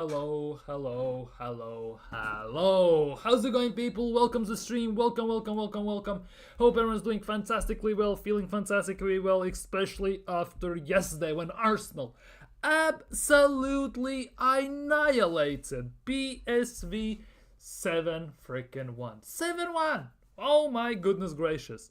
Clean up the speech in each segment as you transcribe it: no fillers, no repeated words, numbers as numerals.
Hello, hello, hello, hello. How's it going, people? Welcome to the stream. Welcome, welcome, welcome, welcome. Hope everyone's doing fantastically well, feeling fantastically well, especially after yesterday when Arsenal absolutely annihilated PSV 7 freaking 1. 7-1! Oh my goodness gracious.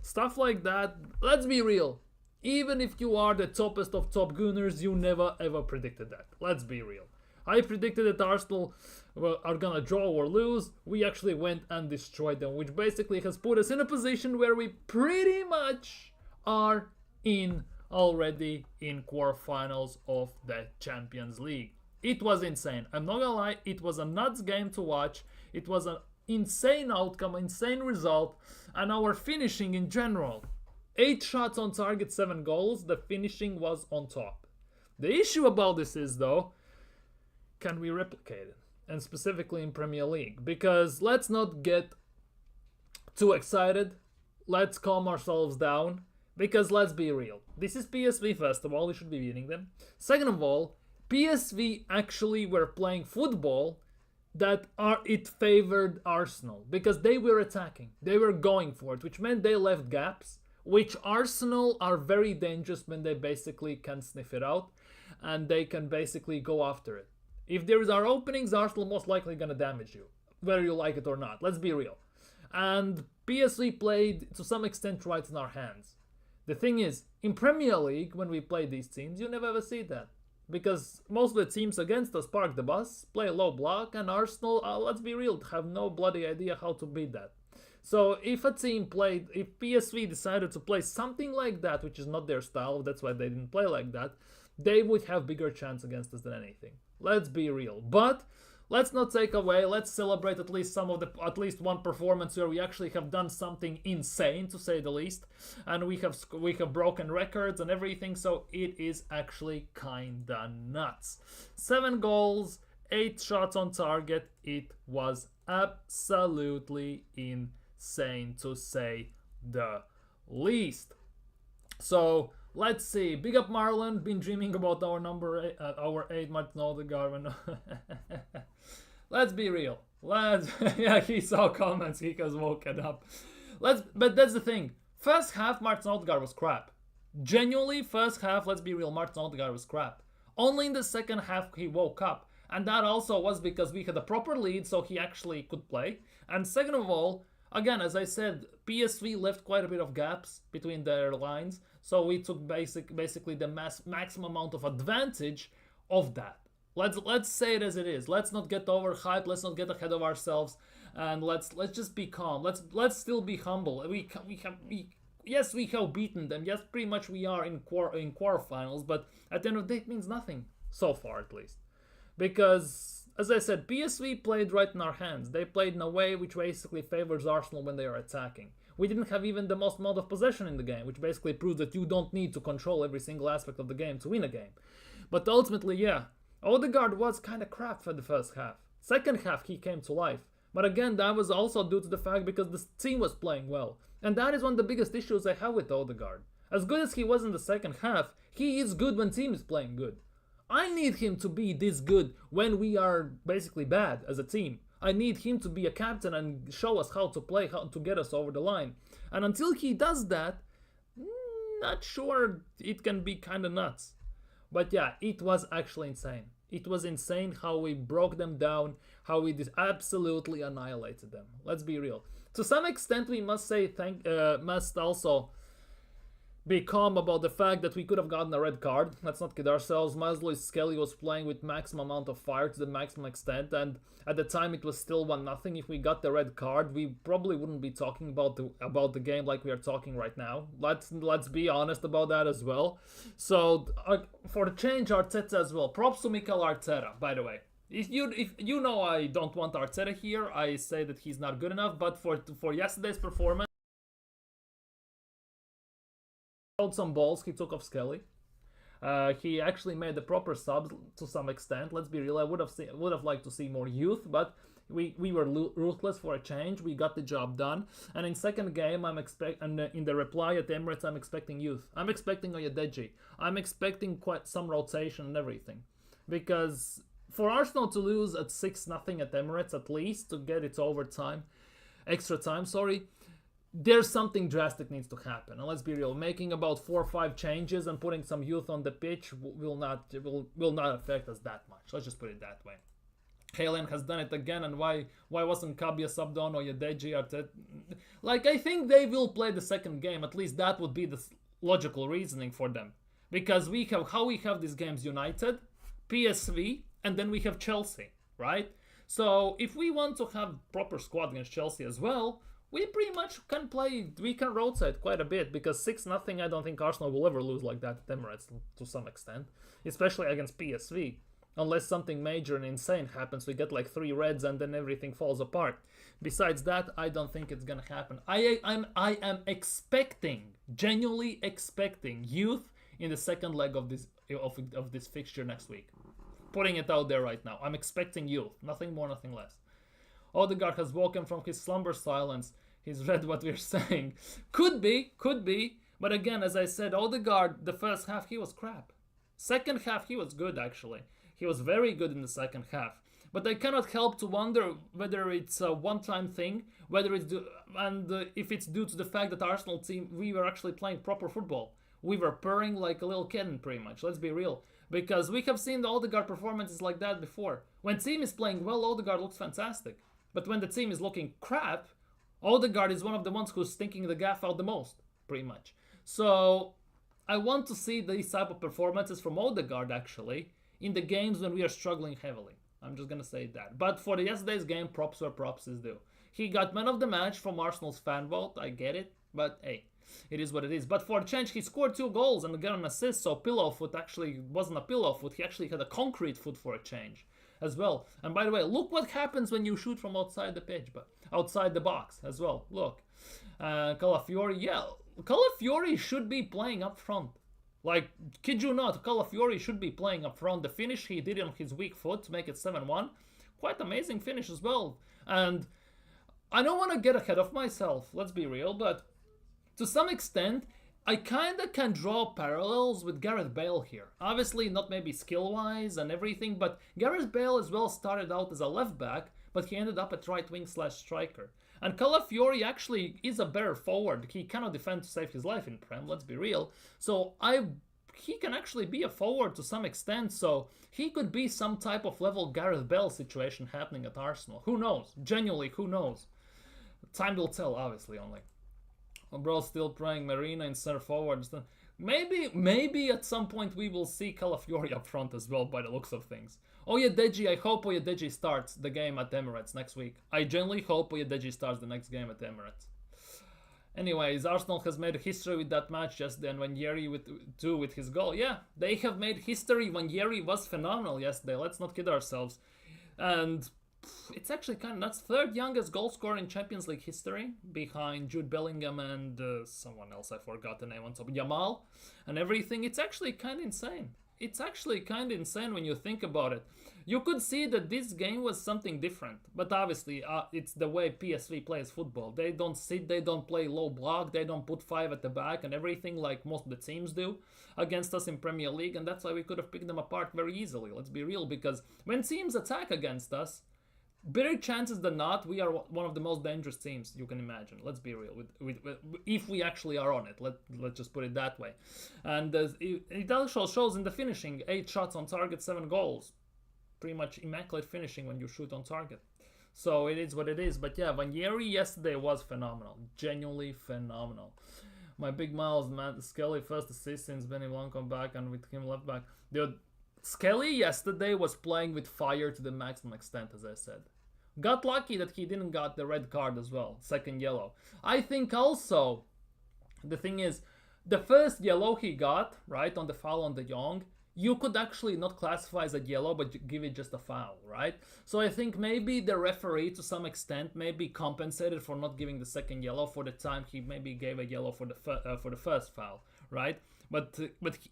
Stuff like that, let's be real. Even if you are the toppest of top gooners, you never ever predicted that. Let's be real. I predicted that Arsenal are gonna draw or lose. We actually went and destroyed them, which basically has put us in a position where we pretty much are in already in quarterfinals of the Champions League. It was insane. I'm not gonna lie, it was a nuts game to watch. It was an insane outcome, insane result, and our finishing in general. 8 shots on target, 7 goals. The finishing was on top. The issue about this is, though, can we replicate it? And specifically in Premier League. Because let's not get too excited. Let's calm ourselves down. Because let's be real. This is PSV, first of all. We should be beating them. Second of all, PSV actually were playing football that it favored Arsenal. Because they were attacking. They were going for it. Which meant they left gaps. Which Arsenal are very dangerous when they basically can sniff it out. And they can basically go after it. If there are openings, Arsenal most likely gonna damage you, whether you like it or not. Let's be real. And PSV played to some extent right in our hands. The thing is, in Premier League, when we play these teams, you never ever see that. Because most of the teams against us park the bus, play a low block, and Arsenal, let's be real, have no bloody idea how to beat that. So if a team played, if PSV decided to play something like that, which is not their style, that's why they didn't play like that, they would have bigger chance against us than anything. Let's be real. But let's not take away, let's celebrate at least at least one performance where we actually have done something insane, to say the least, and we have broken records and everything, so it is actually kinda nuts. 7 goals, 8 shots on target. It was absolutely insane, to say the least. So let's see. Big up Marlon. Been dreaming about our 8 Martin Odegaard. Let's be real. Yeah, he saw comments. He has woken up. But that's the thing. First half, Martin Odegaard was crap. Genuinely, first half, let's be real, Martin Odegaard was crap. Only in the second half he woke up. And that also was because we had a proper lead, so he actually could play. And second of all, again, as I said, PSV left quite a bit of gaps between their lines, so we took basically the maximum amount of advantage of that. Let's say it as it is. Let's not get overhyped. Let's not get ahead of ourselves, and let's just be calm. Let's still be humble. Yes, we have beaten them. Yes, pretty much we are in quarterfinals, but at the end of the day, it means nothing so far, at least, because, as I said, PSV played right in our hands. They played in a way which basically favors Arsenal when they are attacking. We didn't have even the most amount of possession in the game, which basically proves that you don't need to control every single aspect of the game to win a game. But ultimately, yeah, Odegaard was kind of crap for the first half. Second half, he came to life. But again, that was also due to the fact because the team was playing well. And that is one of the biggest issues I have with Odegaard. As good as he was in the second half, he is good when team is playing good. I need him to be this good when we are basically bad as a team. I need him to be a captain and show us how to play, how to get us over the line. And until he does that, not sure, it can be kind of nuts. But yeah, it was actually insane. It was insane how we broke them down, how we absolutely annihilated them. Let's be real. To some extent, we must say must also be calm about the fact that we could have gotten a red card. Let's not kid ourselves. Maslow Skelly was playing with maximum amount of fire to the maximum extent, and at the time it was still 1-0. If we got the red card, we probably wouldn't be talking about the game like we are talking right now. Let's be honest about that as well. So for the change, Arteta as well. Props to Mikel Arteta, by the way. If you know I don't want Arteta here, I say that he's not good enough. But for yesterday's performance, some balls. He took off Skelly. He actually made the proper subs to some extent. Let's be real. I would have liked to see more youth, but we were ruthless for a change. We got the job done. And in second game, in the reply at Emirates, I'm expecting youth. I'm expecting Oyedeji. I'm expecting quite some rotation and everything, because For Arsenal to lose at 6-0 at Emirates, at least, to get its overtime, extra time, sorry, there's something drastic needs to happen. And let's be real, making about 4 or 5 changes and putting some youth on the pitch will not affect us that much. Let's just put it that way. Haaland has done it again, and why wasn't Kabia subbed on or Yadeji? Like, I think they will play the second game. At least that would be the logical reasoning for them. Because we have these games: United, PSV, and then we have Chelsea, right? So if we want to have proper squad against Chelsea as well, we pretty much can play, we can rotate quite a bit, because 6-0, I don't think Arsenal will ever lose like that at Emirates to some extent, especially against PSV. Unless something major and insane happens, we get like 3 reds and then everything falls apart. Besides that, I don't think it's gonna happen. I am expecting, genuinely expecting youth in the second leg of this fixture next week. Putting it out there right now. I'm expecting youth, nothing more, nothing less. Odegaard has woken from his slumber silence. He's read what we're saying. Could be. But again, as I said, Odegaard, the first half, he was crap. Second half, he was good, actually. He was very good in the second half. But I cannot help to wonder whether it's a one-time thing, whether it's if it's due to the fact that Arsenal team, we were actually playing proper football. We were purring like a little kitten, pretty much. Let's be real. Because we have seen the Odegaard performances like that before. When team is playing well, Odegaard looks fantastic. But when the team is looking crap, Odegaard is one of the ones who's stinking the gaff out the most, pretty much. So I want to see these type of performances from Odegaard, actually, in the games when we are struggling heavily. I'm just going to say that. But for yesterday's game, props where props is due. He got man of the match from Arsenal's fan vote, I get it. But hey, it is what it is. But for a change, he scored 2 goals and got an assist, so pillow foot actually wasn't a pillow foot. He actually had a concrete foot for a change as well. And by the way, look what happens when you shoot from outside the pitch, but outside the box as well. Look, Calafiori, yeah, Calafiori should be playing up front. Like, kid you not, Calafiori should be playing up front. The finish he did on his weak foot to make it 7-1, quite amazing finish as well. And I don't want to get ahead of myself, let's be real, but to some extent, I kinda can draw parallels with Gareth Bale here. Obviously, not maybe skill-wise and everything, but Gareth Bale as well started out as a left-back, but he ended up at right wing/striker. And Calafiori actually is a better forward. He cannot defend to save his life in Prem, let's be real. So he can actually be a forward to some extent, so he could be some type of level Gareth Bale situation happening at Arsenal. Who knows? Genuinely, who knows? Time will tell, obviously, only. Bro, still praying Marina in center forward. Maybe at some point we will see Calafiori up front as well, by the looks of things. Oyedeji, I hope Oyedeji starts the game at Emirates next week. I genuinely hope Oyedeji starts the next game at Emirates. Anyways, Arsenal has made history with that match yesterday, and Nwaneri with his goal. Yeah, they have made history. Nwaneri was phenomenal yesterday. Let's not kid ourselves. And it's actually that's third youngest goal scorer in Champions League history, behind Jude Bellingham and someone else, I forgot the name on top, Yamal and everything. It's actually kind of insane. It's actually kind of insane when you think about it. You could see that this game was something different, but obviously it's the way PSV plays football. They don't sit, they don't play low block, they don't put 5 at the back and everything like most of the teams do against us in Premier League, and that's why we could have picked them apart very easily. Let's be real, because when teams attack against us, better chances than not, we are one of the most dangerous teams you can imagine. Let's be real. If we actually are on it, let's just put it that way. And it also shows in the finishing: 8 shots on target, 7 goals. Pretty much immaculate finishing when you shoot on target. So it is what it is. But yeah, Nwaneri yesterday was phenomenal, genuinely phenomenal. My big Miles, man, Skelly first assist since Benny Blanco back, and with him left back. Dude, Skelly yesterday was playing with fire to the maximum extent, as I said. Got lucky that he didn't got the red card as well, second yellow. I think also, the thing is, the first yellow he got, right, on the foul on De Jong, you could actually not classify as a yellow, but give it just a foul, right? So I think maybe the referee, to some extent, maybe compensated for not giving the second yellow for the time he maybe gave a yellow for the first foul, right? But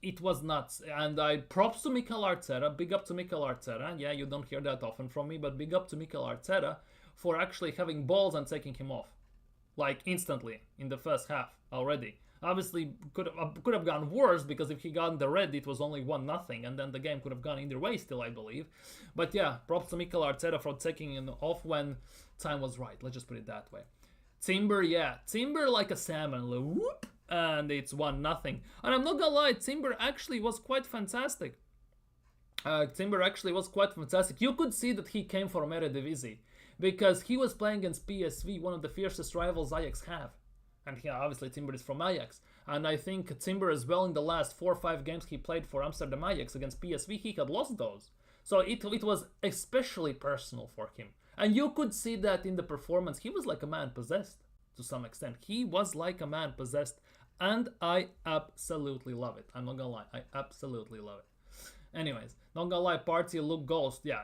it was nuts, and I props to Mikel Arteta, big up to Mikel Arteta. Yeah, you don't hear that often from me, but big up to Mikel Arteta for actually having balls and taking him off, like instantly in the first half already. Obviously, could have gone worse because if he got the red, it was only 1-0, and then the game could have gone either way still, I believe. But yeah, props to Mikel Arteta for taking it off when time was right. Let's just put it that way. Timber, yeah. Timber like a salmon. Whoop, and it's 1-0. And I'm not gonna lie, Timber actually was quite fantastic. Timber actually was quite fantastic. You could see that he came from Eredivisie because he was playing against PSV, one of the fiercest rivals Ajax have. And yeah, obviously Timber is from Ajax. And I think Timber as well, in the last 4 or 5 games he played for Amsterdam Ajax against PSV, he had lost those. So it was especially personal for him. And you could see that in the performance. He was like a man possessed to some extent. He was like a man possessed. And I absolutely love it. I'm not gonna lie. I absolutely love it. Anyways, not gonna lie, Partey looked ghost. Yeah,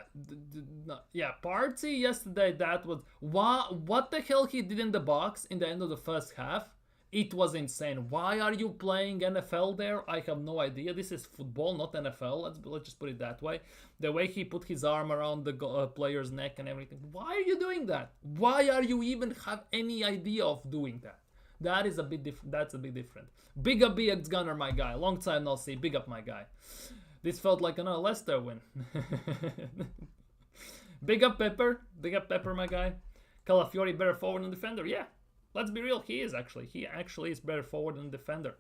yeah, Partey yesterday, that was... What the hell he did in the box in the end of the first half? It was insane. Why are you playing NFL there? I have no idea. This is football, not NFL. Let's just put it that way. The way he put his arm around the player's neck and everything. Why are you doing that? Why are you even have any idea of doing that? That is a bit different. That's a bit different. Big up BX Gunner, my guy. Long time no see. Big up, my guy. This felt like another Leicester win. Big up Pepper. Big up Pepper, my guy. Calafiori better forward than defender. Yeah. Let's be real, he is actually. He actually is better forward than defender.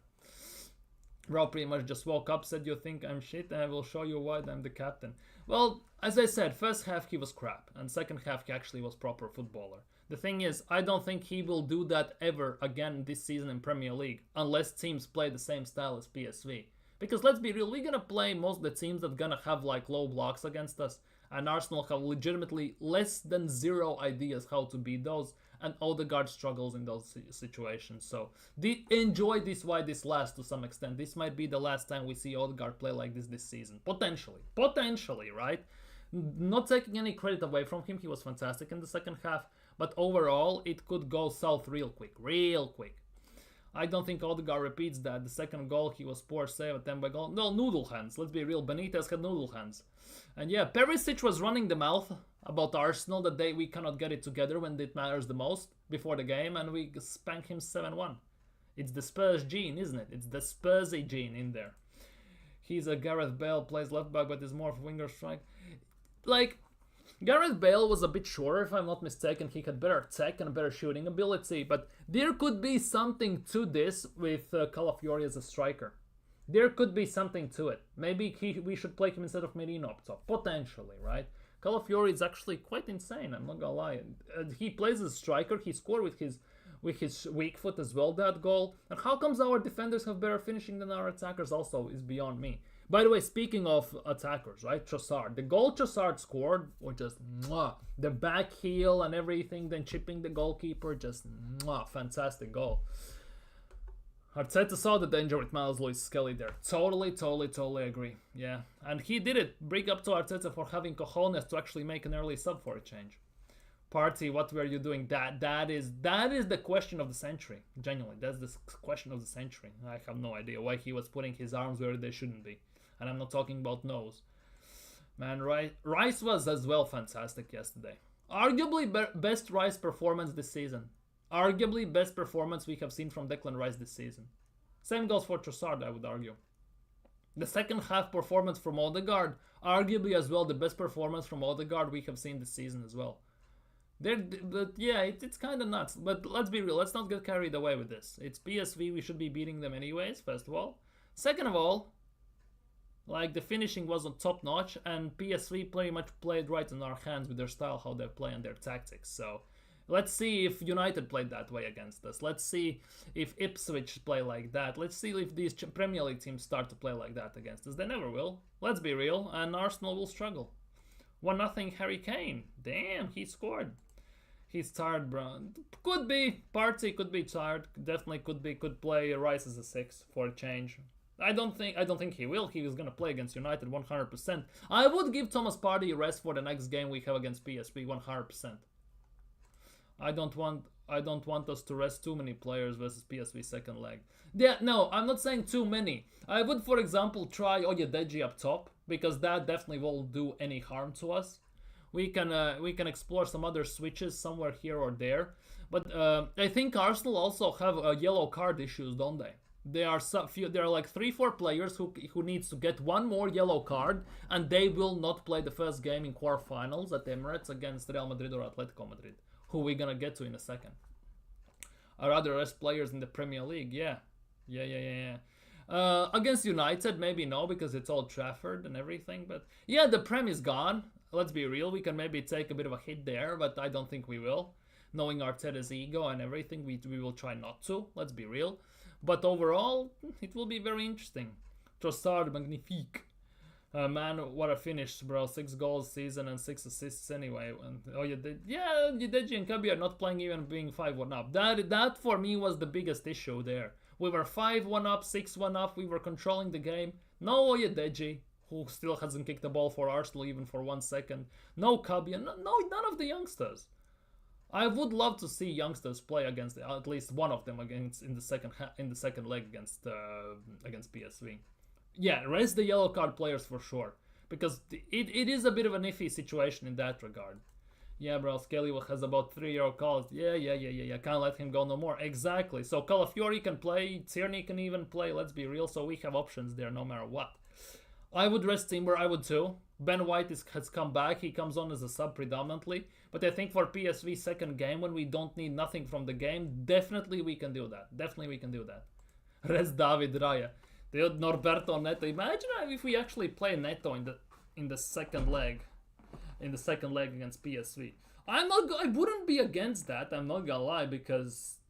Raul pretty much just woke up, said you think I'm shit, and I will show you why I'm the captain. Well, as I said, first half he was crap, and second half he actually was proper footballer. The thing is, I don't think he will do that ever again this season in Premier League, unless teams play the same style as PSV. Because let's be real, we're gonna play most of the teams that gonna have like low blocks against us, and Arsenal have legitimately less than 0 ideas how to beat those, and Odegaard struggles in those situations. So enjoy this while this lasts to some extent. This might be the last time we see Odegaard play like this season. Potentially, right? Not taking any credit away from him, he was fantastic in the second half, but overall it could go south real quick. I don't think Odegaard repeats that. The second goal, he was poor save, attempt by goal. No, noodle hands. Let's be real. Benitez had noodle hands. And yeah, Perisic was running the mouth about Arsenal that we cannot get it together when it matters the most before the game, and we spank him 7-1. It's the Spurs gene, isn't it? It's the Spursy gene in there. He's a Gareth Bale, plays left back, but is more of a winger strike. Like, Gareth Bale was a bit shorter, if I'm not mistaken. He had better tech and better shooting ability, but there could be something to this with Calafiori as a striker. There could be something to it. Maybe we should play him instead of Merino up top, potentially, right? Calafiori is actually quite insane, I'm not gonna lie. He plays as a striker, he scored with his weak foot as well, that goal. And how comes our defenders have better finishing than our attackers also is beyond me. By the way, speaking of attackers, right, Trossard. The goal Trossard scored was just mwah. The back heel and everything, then chipping the goalkeeper, just mwah, fantastic goal. Arteta saw the danger with Miles Lewis-Skelly there. Totally agree. Yeah, and he did it. Big up to Arteta for having cojones to actually make an early sub for a change. Partey, what were you doing? That is the question of the century. Genuinely, that's the question of the century. I have no idea why he was putting his arms where they shouldn't be. And I'm not talking about nose. Man, Rice was as well fantastic yesterday. Arguably best Rice performance this season. Arguably best performance we have seen from Declan Rice this season. Same goes for Trossard, I would argue. The second half performance from Odegaard, arguably as well the best performance from Odegaard we have seen this season as well. But yeah, it's kind of nuts. But let's be real, let's not get carried away with this. It's PSV, we should be beating them anyways, first of all. Second of all, like the finishing wasn't top notch, and PSV pretty much played right in our hands with their style, how they play and their tactics. So let's see if United played that way against us. Let's see if Ipswich play like that. Let's see if these Premier League teams start to play like that against us. They never will. Let's be real, and Arsenal will struggle. 1-0 Harry Kane. Damn, he scored. He's tired, bro. Could be. Partey could be tired. Definitely could be. Could play Rice as a 6 for a change. I don't think he will. He is gonna play against United 100%. I would give Thomas Partey a rest for the next game we have against PSV 100%. I don't want us to rest too many players versus PSV second leg. Yeah, no, I'm not saying too many. I would, for example, try Oyedeji up top, because that definitely won't do any harm to us. We can explore some other switches somewhere here or there. But I think Arsenal also have yellow card issues, don't they? There are there are like 3-4 players who needs to get one more yellow card, and they will not play the first game in quarterfinals at Emirates against Real Madrid or Atletico Madrid, who we're gonna get to in a second. Are other rest players in the Premier League? Yeah. Against United, maybe no, because it's Old Trafford and everything. But yeah, the Prem is gone. Let's be real. We can maybe take a bit of a hit there, but I don't think we will. Knowing Arteta's ego and everything, we will try not to. Let's be real. But overall, it will be very interesting. Trossard, magnifique. Man, what a finish, bro. 6 goals season and 6 assists anyway. And, Yudeji and Kabi are not playing even being 5-1 up. That for me was the biggest issue there. We were 5-1 up, 6-1 up. We were controlling the game. No Yudeji, who still hasn't kicked the ball for Arsenal even for 1 second. No Kabi, no, none of the youngsters. I would love to see youngsters play against at least one of them against in the second leg against PSV. Yeah, rest the yellow card players for sure, because it is a bit of an iffy situation in that regard. Yeah, bro, Skelly has about 3 yellow cards. Yeah. Can't let him go no more. Exactly. So Calafiori can play, Tierney can even play. Let's be real. So we have options there no matter what. I would rest Timber. I would too. Ben White has come back. He comes on as a sub predominantly. But I think for PSV second game, when we don't need nothing from the game, definitely we can do that. Rest David Raya. Dude, Norberto Neto. Imagine if we actually play Neto in the second leg. In the second leg against PSV. I wouldn't be against that. I'm not gonna lie, because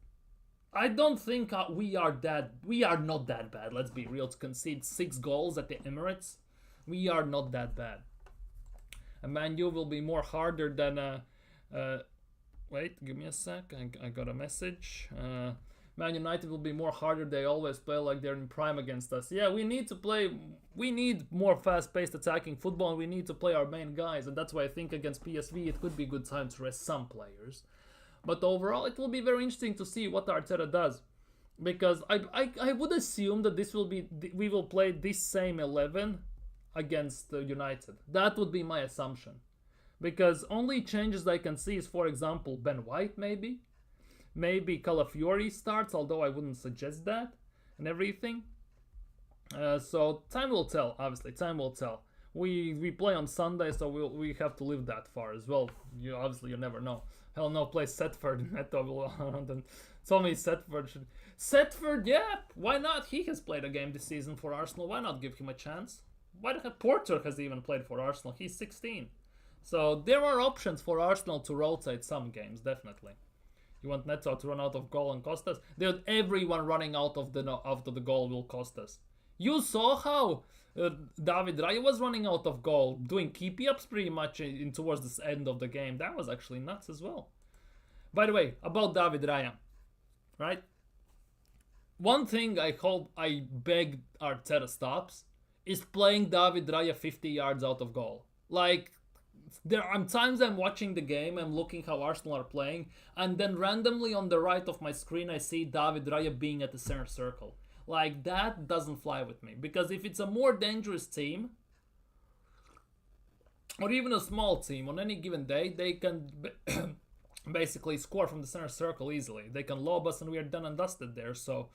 I don't think we are not that bad. Let's be real. To concede 6 goals at the Emirates, we are not that bad. And Man U will be more harder than wait, give me a sec. I got a message. Man United will be more harder. They always play like they're in prime against us. Yeah, we need to play. We need more fast-paced attacking football, and we need to play our main guys. And that's why I think against PSV it could be a good time to rest some players. But overall, it will be very interesting to see what Arteta does, because I would assume that we will play this same 11 against United. That would be my assumption, because only changes I can see is, for example, Ben White maybe Calafiori starts, although I wouldn't suggest that, and everything. So time will tell. Obviously, time will tell. We play on Sunday, so we have to live that far as well. You never know. Hell no, play Setford. Neto tell me Setford, yeah, why not? He has played a game this season for Arsenal. Why not give him a chance? Porter has even played for Arsenal. He's 16. So there are options for Arsenal to rotate some games, definitely. You want Neto to run out of goal and cost us? Dude, everyone running out of the goal will cost us. You saw how David Raya was running out of goal, doing keepy-ups pretty much towards the end of the game. That was actually nuts as well. By the way, about David Raya, right? One thing I beg Arteta stops is playing David Raya 50 yards out of goal. Like, there are times I'm watching the game, I'm looking how Arsenal are playing, and then randomly on the right of my screen I see David Raya being at the center circle. Like, that doesn't fly with me, because if it's a more dangerous team, or even a small team, on any given day, they can basically score from the center circle easily. They can lob us and we are done and dusted there, so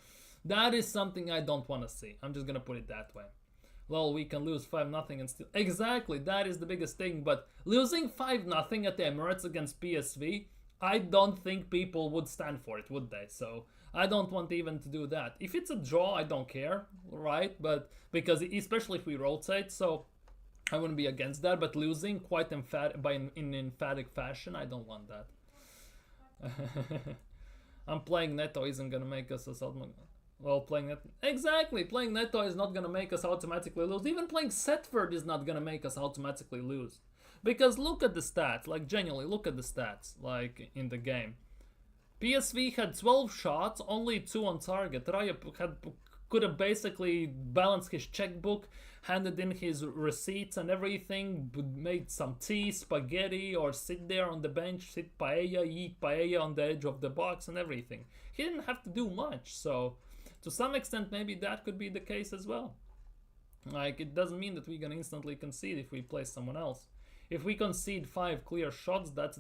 that is something I don't want to see. I'm just gonna put it that way. Well, we can lose 5-0 and still... Exactly, that is the biggest thing, but losing 5-0 at the Emirates against PSV, I don't think people would stand for it, would they? So I don't want even to do that. If it's a draw, I don't care, right? But because especially if we rotate, so I wouldn't be against that. But losing quite in emphatic fashion, I don't want that. I'm playing Neto isn't gonna make us a Saltman. Well, playing Neto... Exactly! Playing Neto is not going to make us automatically lose. Even playing Setford is not going to make us automatically lose. Because look at the stats. Like, genuinely, look at the stats. Like, in the game. PSV had 12 shots, only 2 on target. Raya could have basically balanced his checkbook, handed in his receipts and everything, made some tea, spaghetti, or sit there on the bench, eat paella on the edge of the box and everything. He didn't have to do much, so... To some extent, maybe that could be the case as well. Like, it doesn't mean that we're going to instantly concede if we play someone else. If we concede 5 clear shots, that's...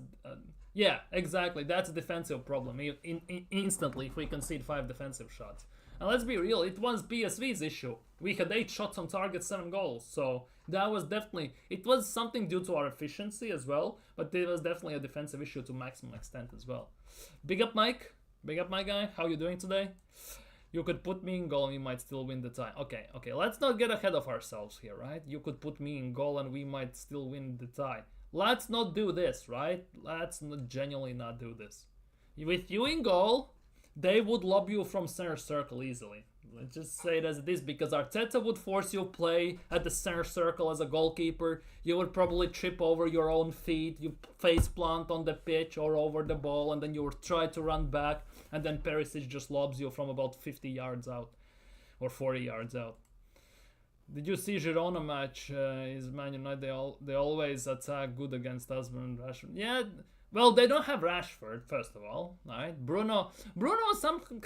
yeah, exactly. That's a defensive problem. Instantly, if we concede 5 defensive shots. And let's be real, it was PSV's issue. We had 8 shots on target, 7 goals. So that was definitely, it was something due to our efficiency as well, but it was definitely a defensive issue to maximum extent as well. Big up Mike, my guy, how you doing today? You could put me in goal and we might still win the tie. Okay, let's not get ahead of ourselves here, right? You could put me in goal and we might still win the tie. Let's not do this, right? Let's not, genuinely not do this. With you in goal, they would lob you from center circle easily. Let's just say it as it is, because Arteta would force you to play at the center circle as a goalkeeper. You would probably trip over your own feet, you face plant on the pitch or over the ball, and then you would try to run back, and then Perisic just lobs you from about 50 yards out or 40 yards out. Did you see Girona match? Is Man United, they always attack good against us when Rashford. Yeah, well, they don't have Rashford, first of all, right? Bruno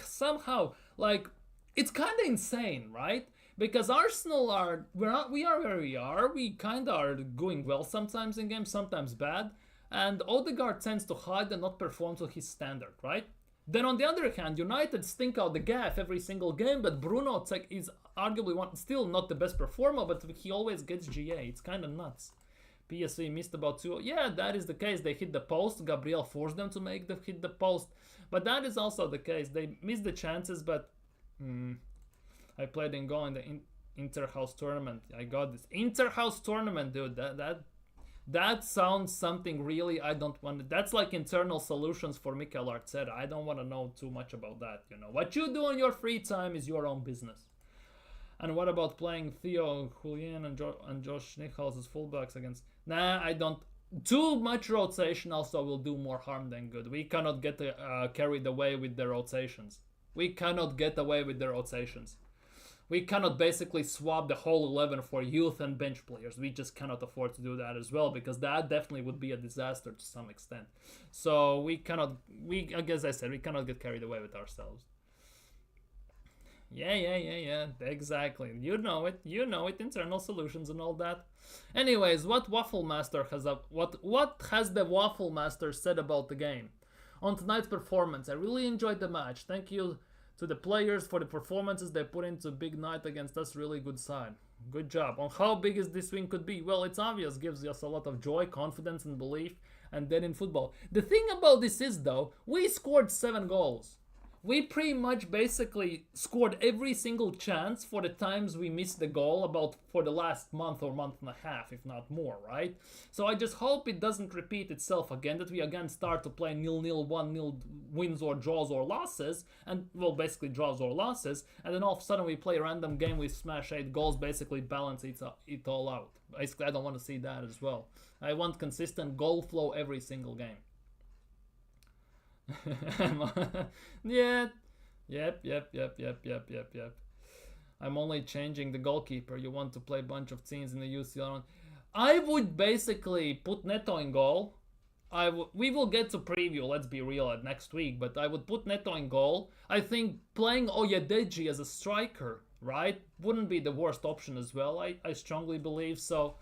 somehow, like, it's kind of insane, right? Because Arsenal we are where we are. We kind of are going well sometimes in games, sometimes bad. And Odegaard tends to hide and not perform to his standard, right? Then on the other hand, United stink out the gaff every single game, but Bruno is arguably still not the best performer, but he always gets GA. It's kind of nuts. PSV missed about 2. Yeah, that is the case. They hit the post. Gabriel forced them to hit the post. But that is also the case. They missed the chances, but I played in goal in the Inter-House tournament. I got this. Inter-House tournament, dude. That sounds something really I don't want. That's like internal solutions for Mikel Arteta. I don't want to know too much about that, you know. What you do in your free time is your own business. And what about playing Theo, Julian, and Josh Nichols as fullbacks against... Nah, I don't. Too much rotation also will do more harm than good. We cannot get carried away with the rotations. We cannot get away with the rotations. We cannot basically swap the whole 11 for youth and bench players. We just cannot afford to do that as well, because that definitely would be a disaster to some extent. So we cannot, as I said, we cannot get carried away with ourselves. Yeah, exactly. You know it, internal solutions and all that. Anyways, what has the Waffle Master said about the game? On tonight's performance, I really enjoyed the match. Thank you to the players for the performances they put into big night against us. Really good side. Good job. On how big is this win could be? Well, it's obvious. Gives us a lot of joy, confidence and belief. And then in football. The thing about this is, though, we scored 7 goals. We pretty much basically scored every single chance for the times we missed the goal for the last month or month and a half, if not more, right? So I just hope it doesn't repeat itself again, that we again start to play 0-0, 1-0 wins or draws or losses, and, well, basically draws or losses, and then all of a sudden we play a random game, we smash 8 goals, basically balance it all out. Basically, I don't want to see that as well. I want consistent goal flow every single game. Yeah. Yep. I'm only changing the goalkeeper. You want to play a bunch of teams in the UCL. I would basically put Neto in goal. We will get to preview, let's be real, at next week, but I would put Neto in goal. I think playing Oyedeji as a striker, right, wouldn't be the worst option as well. I strongly believe so.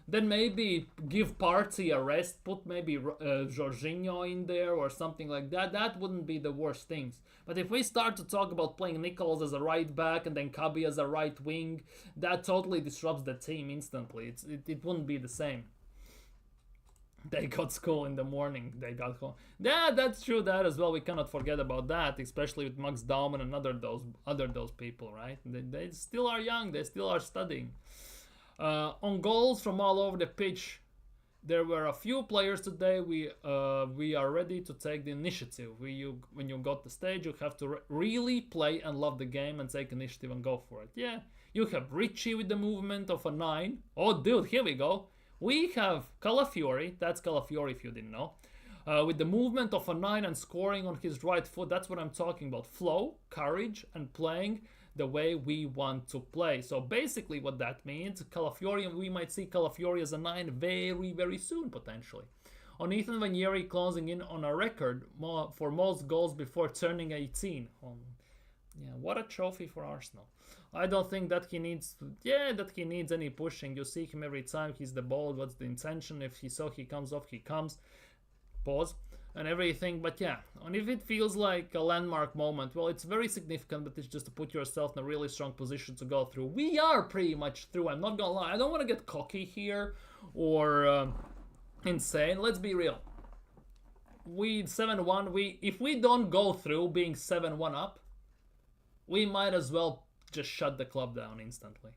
Then maybe give Partey a rest, put maybe Jorginho in there or something like that. That wouldn't be the worst things. But if we start to talk about playing Nichols as a right back and then Kabi as a right wing, that totally disrupts the team instantly. It wouldn't be the same. They got school in the morning. They got home. Yeah, that's true. That as well. We cannot forget about that, especially with Max Dauman and other those people, right? They still are young. They still are studying. On goals from all over the pitch, there were a few players today. We are ready to take the initiative. When you got the stage, you have to really play and love the game and take initiative and go for it. Yeah, you have Richie with the movement of a 9. Oh, dude, here we go. We have Calafiori. That's Calafiori if you didn't know. With the movement of a 9 and scoring on his right foot. That's what I'm talking about. Flow, courage, and playing the way we want to play. So basically what that means, Calafiori, we might see Calafiori as a 9 very, very soon, potentially. On Ethan Nwaneri closing in on a record for most goals before turning 18. Yeah, what a trophy for Arsenal. I don't think that he needs any pushing. You see him every time he's the ball. What's the intention? If he comes off, he comes. pause and everything. But yeah, and if it feels like a landmark moment, well, it's very significant, but it's just to put yourself in a really strong position to go through. We are pretty much through. I'm not gonna lie. I don't want to get cocky here or insane. Let's be real. We 7-1. If we don't go through being 7-1 up, we might as well just shut the club down instantly.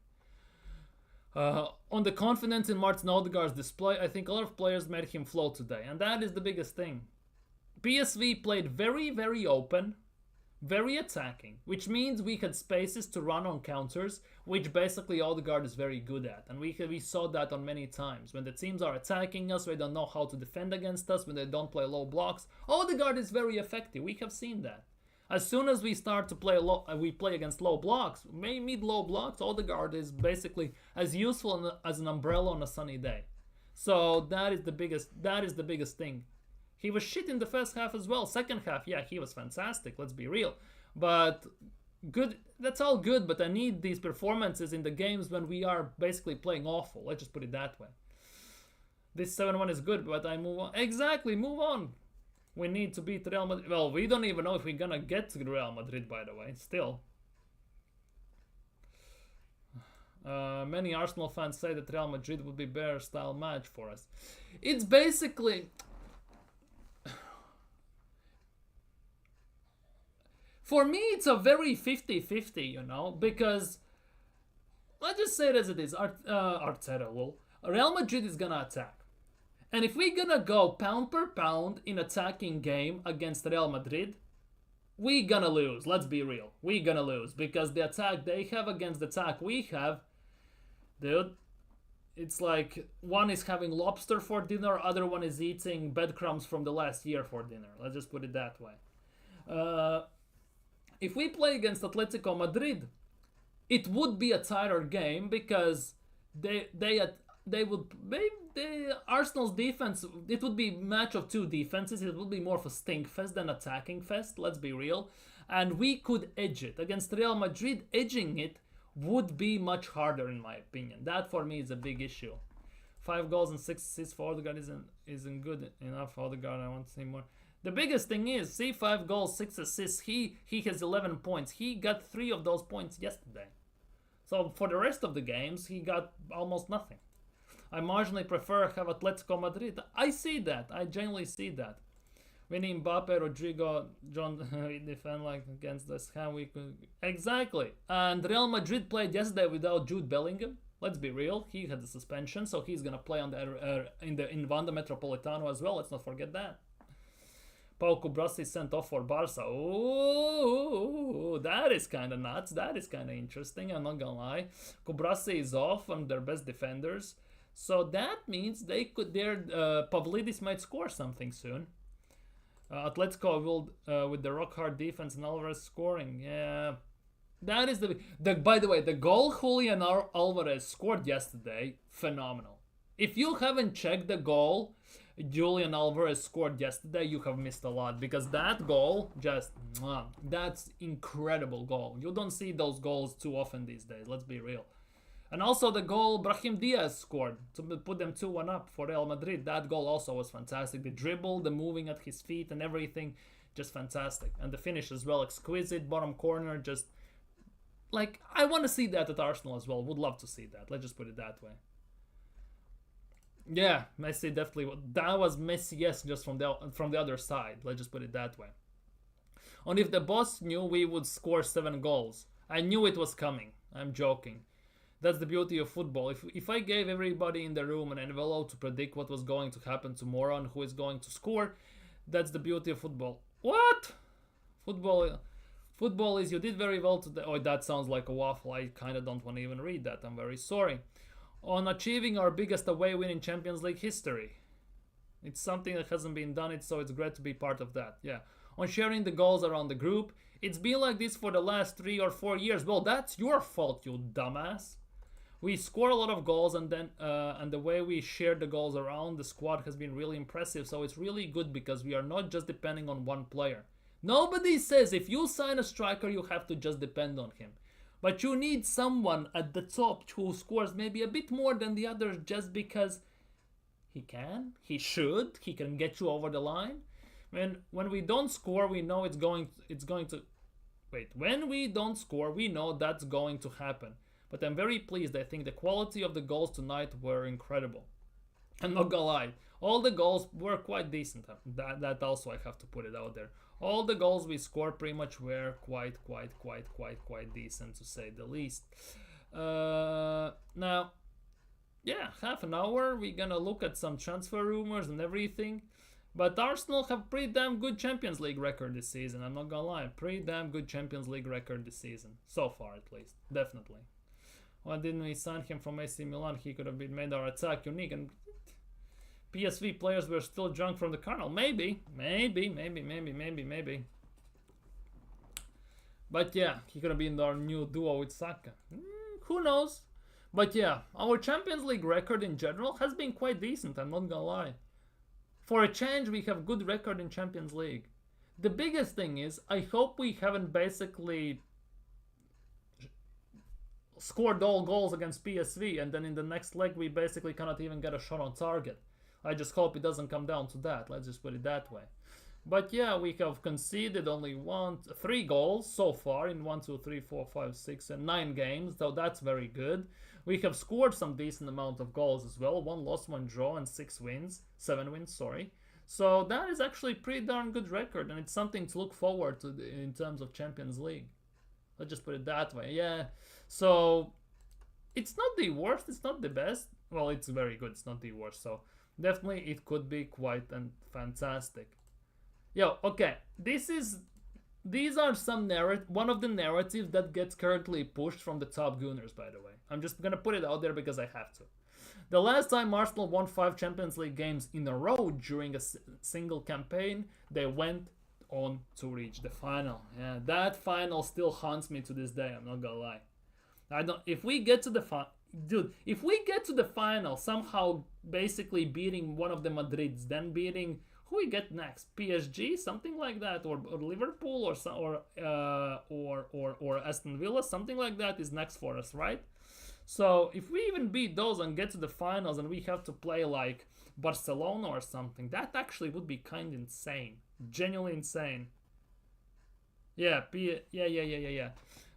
On the confidence in Martin Odegaard's display, I think a lot of players made him float today, and that is the biggest thing. PSV played very, very open, very attacking, which means we had spaces to run on counters, which basically Odegaard is very good at. And we saw that on many times. When the teams are attacking us, they don't know how to defend against us, when they don't play low blocks, Odegaard is very effective. We have seen that. As soon as we start to play we play against low blocks, mid-low blocks, Odegaard is basically as useful as an umbrella on a sunny day. So that is the biggest thing. He was shit in the first half as well. Second half, yeah, he was fantastic, let's be real. But good, that's all good, but I need these performances in the games when we are basically playing awful. Let's just put it that way. This 7-1 is good, but I move on. Exactly, move on. We need to beat Real Madrid. Well, we don't even know if we're gonna get to Real Madrid, by the way, still. Many Arsenal fans say that Real Madrid would be a better style match for us. It's basically... For me, it's a very 50-50, you know, because... Let's just say it as it is. Arteta will. Real Madrid is gonna attack. And if we're gonna go pound per pound in attacking game against Real Madrid, we're gonna lose. Let's be real. We're gonna lose. Because the attack they have against the attack we have, dude, it's like one is having lobster for dinner, other one is eating breadcrumbs from the last year for dinner. Let's just put it that way. If we play against Atletico Madrid, it would be a tighter game because Arsenal's defense, it would be a match of two defenses. It would be more of a stink fest than attacking fest, let's be real. And we could edge it. Against Real Madrid, edging it would be much harder in my opinion. That for me is a big issue. 5 goals and 6 assists for Odegaard isn't good enough for Odegaard. I want to see more. The biggest thing is, see, 5 goals, 6 assists. He has 11 points. He got 3 of those points yesterday. So for the rest of the games, he got almost nothing. I marginally prefer have Atletico Madrid. I see that. I genuinely see that. Winning Mbappe, Rodrigo, John defend like against West Ham. We could exactly. And Real Madrid played yesterday without Jude Bellingham. Let's be real. He had the suspension, so he's gonna play on the in Wanda Metropolitano as well. Let's not forget that. Paul Kubrasi sent off for Barca. Oh, that is kind of nuts. That is kind of interesting. I'm not gonna lie. Kubrasi is off on their best defenders. So that means they could. Pavlidis might score something soon. Atletico will with the rock hard defense and Alvarez scoring. Yeah, that is the. By the way, the goal Julian Alvarez scored yesterday, phenomenal. If you haven't checked the goal Julian Alvarez scored yesterday, you have missed a lot, because that goal just that's incredible goal. You don't see those goals too often these days. Let's be real. And also the goal Brahim Diaz scored to put them 2-1 up for Real Madrid. That goal also was fantastic. The dribble, the moving at his feet and everything, just fantastic. And the finish as well, exquisite, bottom corner, just like, I want to see that at Arsenal as well. Would love to see that. Let's just put it that way. Yeah, Messi definitely. That was Messi, yes, just from the other side. Let's just put it that way. And if the boss knew we would score 7 goals, I knew it was coming. I'm joking. That's the beauty of football. If I gave everybody in the room an envelope to predict what was going to happen tomorrow and who is going to score, that's the beauty of football. What? Football is you did very well today. Oh, that sounds like a waffle. I kind of don't want to even read that. I'm very sorry. On achieving our biggest away win in Champions League history. It's something that hasn't been done, so it's great to be part of that. Yeah. On sharing the goals around the group. It's been like this for the last 3 or 4 years. Well, that's your fault, you dumbass. We score a lot of goals, and then and the way we share the goals around the squad has been really impressive. So it's really good because we are not just depending on one player. Nobody says if you sign a striker, you have to just depend on him. But you need someone at the top who scores maybe a bit more than the others, just because He can. He should. He can get you over the line. When we don't score, we know it's going to. Wait. When we don't score, we know that's going to happen. But I'm very pleased. I think the quality of the goals tonight were incredible. I'm not gonna lie. All the goals were quite decent. That also I have to put it out there. All the goals we scored pretty much were quite decent, to say the least. Now, yeah, half an hour. We're gonna look at some transfer rumors and everything. But Arsenal have pretty damn good Champions League record this season. I'm not gonna lie. Pretty damn good Champions League record this season. So far, at least. Definitely. Why didn't we sign him from AC Milan? He could have made our attack unique. And PSV players were still drunk from the carnival. Maybe. But yeah, he could have been our new duo with Saka. Who knows? But yeah, our Champions League record in general has been quite decent, I'm not gonna lie. For a change, we have good record in Champions League. The biggest thing is, I hope we haven't basically scored all goals against PSV and then in the next leg we basically cannot even get a shot on target. I just hope it doesn't come down to that, let's just put it that way. But yeah, we have conceded only 3 goals so far in 1, 2, 3, 4, 5, 6 and 9 games, so that's very good. We have scored some decent amount of goals as well, 1 loss, 1 draw and 7 wins, sorry. So that is actually a pretty darn good record and it's something to look forward to in terms of Champions League. Let's just put it that way, yeah. So it's not the worst, it's not the best. Well, it's very good, it's not the worst, so definitely it could be quite fantastic. Yo, okay, these are some one of the narratives that gets currently pushed from the top Gunners, by the way. I'm just gonna put it out there because I have to. The last time Arsenal won 5 Champions League games in a row during a single campaign, they went on to reach the final. Yeah, that final still haunts me to this day, I'm not gonna lie. If we get to the if we get to the final, somehow basically beating one of the Madrids, then beating who we get next, PSG, something like that, or Liverpool, or Aston Villa, something like that is next for us, right? So if we even beat those and get to the finals, and we have to play like Barcelona or something, that actually would be kind of insane, genuinely insane. Yeah.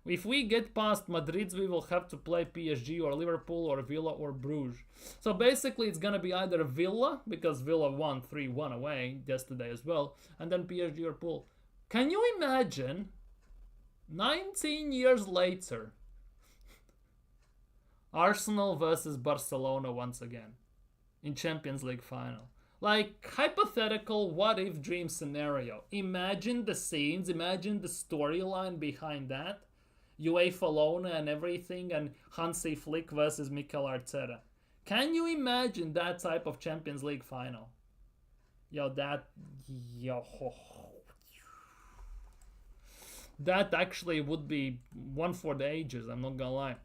If we get past Madrid, we will have to play PSG or Liverpool or Villa or Bruges. So basically it's gonna be either Villa, because Villa won 3-1 away yesterday as well, and then PSG or Pool. Can you imagine 19 years later Arsenal versus Barcelona once again in Champions League final? Like, hypothetical what-if dream scenario. Imagine the scenes, imagine the storyline behind that. UEFA Lona and everything, and Hansi Flick versus Mikel Arteta. Can you imagine that type of Champions League final? That actually would be one for the ages, I'm not gonna lie.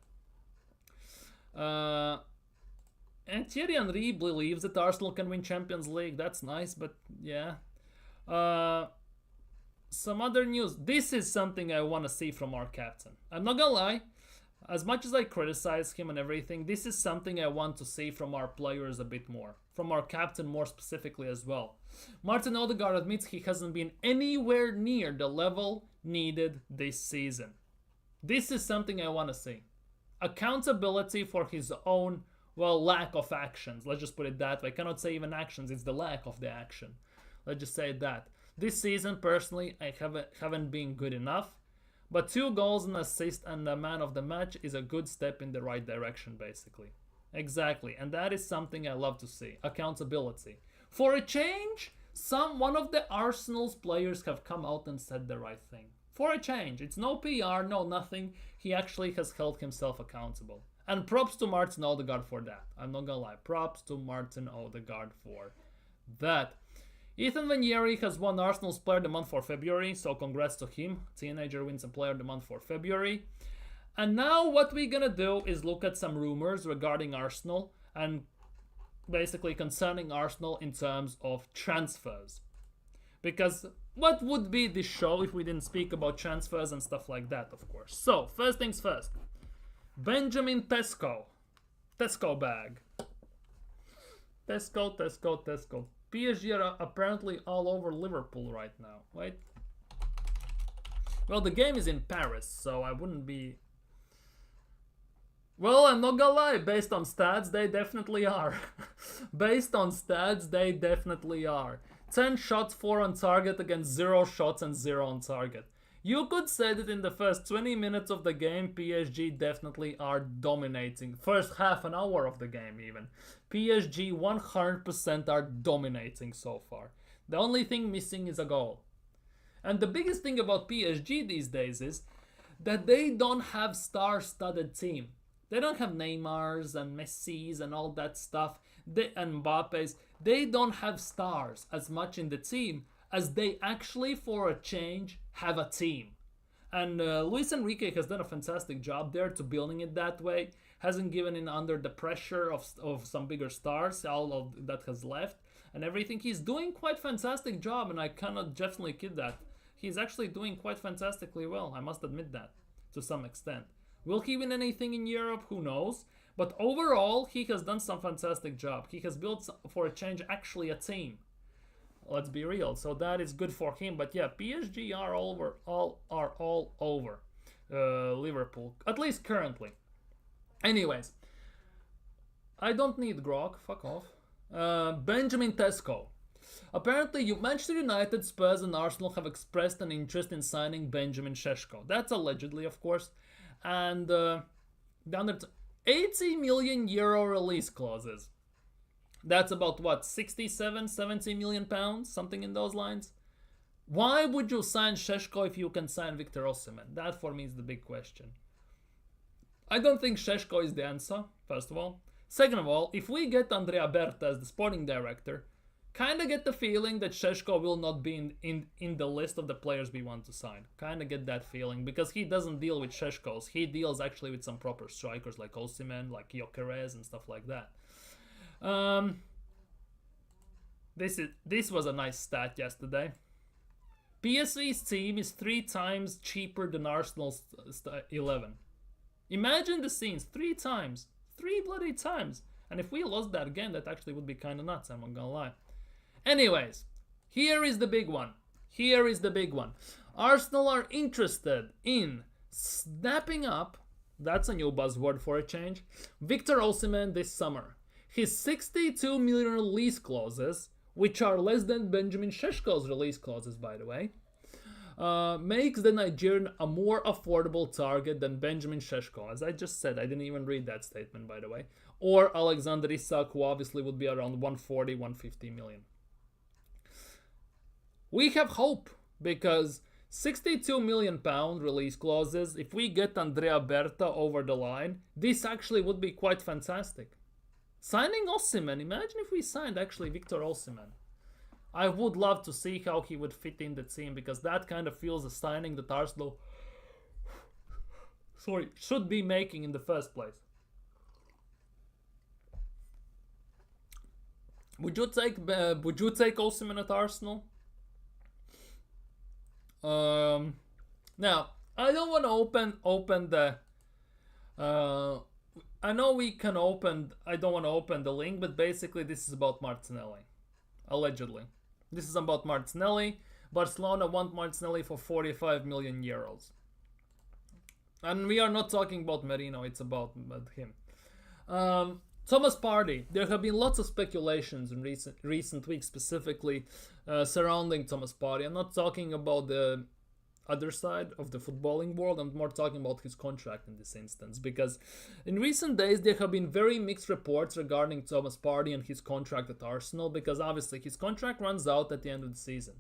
And Thierry Henry believes that Arsenal can win Champions League. That's nice, but yeah. Some other news. This is something I want to see from our captain. I'm not gonna lie. As much as I criticize him and everything, this is something I want to see from our players a bit more. From our captain more specifically as well. Martin Odegaard admits he hasn't been anywhere near the level needed this season. This is something I want to see. Accountability for his own, well, lack of actions. Let's just put it that way. I cannot say even actions, it's the lack of the action. Let's just say that. This season, personally, I haven't been good enough. But 2 goals, an assist, and the man of the match is a good step in the right direction, basically. Exactly, and that is something I love to see. Accountability. For a change, one of the Arsenal's players have come out and said the right thing. For a change. It's no PR, no nothing. He actually has held himself accountable. And props to Martin Odegaard for that. I'm not gonna lie. Props to Martin Odegaard for that. Ethan Nwaneri has won Arsenal's Player of the Month for February, so congrats to him. Teenager wins a Player of the Month for February. And now what we're gonna do is look at some rumors regarding Arsenal and basically concerning Arsenal in terms of transfers. Because what would be this show if we didn't speak about transfers and stuff like that, of course. So, first things first. Benjamin Tesco bag. Tesco, Tesco, Tesco. PSG are apparently all over Liverpool right now. Wait. Well, the game is in Paris, so I wouldn't be... Well, I'm not gonna lie, based on stats, they definitely are. Based on stats, they definitely are. 10 shots, 4 on target against 0 shots and 0 on target. You could say that in the first 20 minutes of the game, PSG definitely are dominating. First half an hour of the game even. PSG 100% are dominating so far. The only thing missing is a goal. And the biggest thing about PSG these days is that they don't have star-studded team. They don't have Neymars and Messis and all that stuff, and Mbappe's. They don't have stars as much in the team as they actually, for a change, have a team. And Luis Enrique has done a fantastic job there to building it that way. Hasn't given in under the pressure of some bigger stars, all of that has left and everything. He's doing quite fantastic job, and I cannot definitely kid that. He's actually doing quite fantastically well, I must admit that, to some extent. Will he win anything in Europe? Who knows? But overall, he has done some fantastic job. He has built, for a change, actually a team. Let's be real. So that is good for him. But yeah, PSG are all over Liverpool, at least currently. Anyways, I don't need Grog. Fuck off. Benjamin Tesco. Apparently, Manchester United, Spurs, and Arsenal have expressed an interest in signing Benjamin Šeško. That's allegedly, of course. And under 80 million euro release clauses. That's about what, 67, 70 million pounds? Something in those lines? Why would you sign Šeško if you can sign Victor Osimhen? That for me is the big question. I don't think Šeško is the answer, first of all. Second of all, if we get Andrea Berta as the sporting director, kind of get the feeling that Šeško will not be in the list of the players we want to sign. Kind of get that feeling, because he doesn't deal with Šeškos. He deals actually with some proper strikers like Osimhen, like Gyökeres and stuff like that. This was a nice stat yesterday. PSV's team is 3 times cheaper than Arsenal's 11. Imagine the scenes, 3 times. 3 bloody times. And if we lost that game, that actually would be kind of nuts, I'm not gonna lie. Anyways, here is the big one. Here is the big one. Arsenal are interested in snapping up, that's a new buzzword for a change, Victor Osimhen this summer. His 62 million release clauses, which are less than Benjamin Šeško's release clauses, by the way, makes the Nigerian a more affordable target than Benjamin Šeško. As I just said, I didn't even read that statement, by the way. Or Alexander Isak, who obviously would be around 140, 150 million. We have hope, because 62 million pound release clauses, if we get Andrea Berta over the line, this actually would be quite fantastic. Signing Osimhen, imagine if we signed actually Victor Osimhen. I would love to see how he would fit in the team, because that kind of feels a signing that Arsenal should be making in the first place. Would you take Osimhen at Arsenal? Now, I don't want to open the I know we can open, I don't want to open the link, but basically this is about Martinelli. Allegedly. This is about Martinelli. Barcelona want Martinelli for 45 million euros. And we are not talking about Merino, it's about him. Thomas Partey. There have been lots of speculations in recent weeks, specifically surrounding Thomas Partey. I'm not talking about the other side of the footballing world. I'm more talking about his contract in this instance, because in recent days there have been very mixed reports regarding Thomas Partey and his contract at Arsenal, because obviously his contract runs out at the end of the season.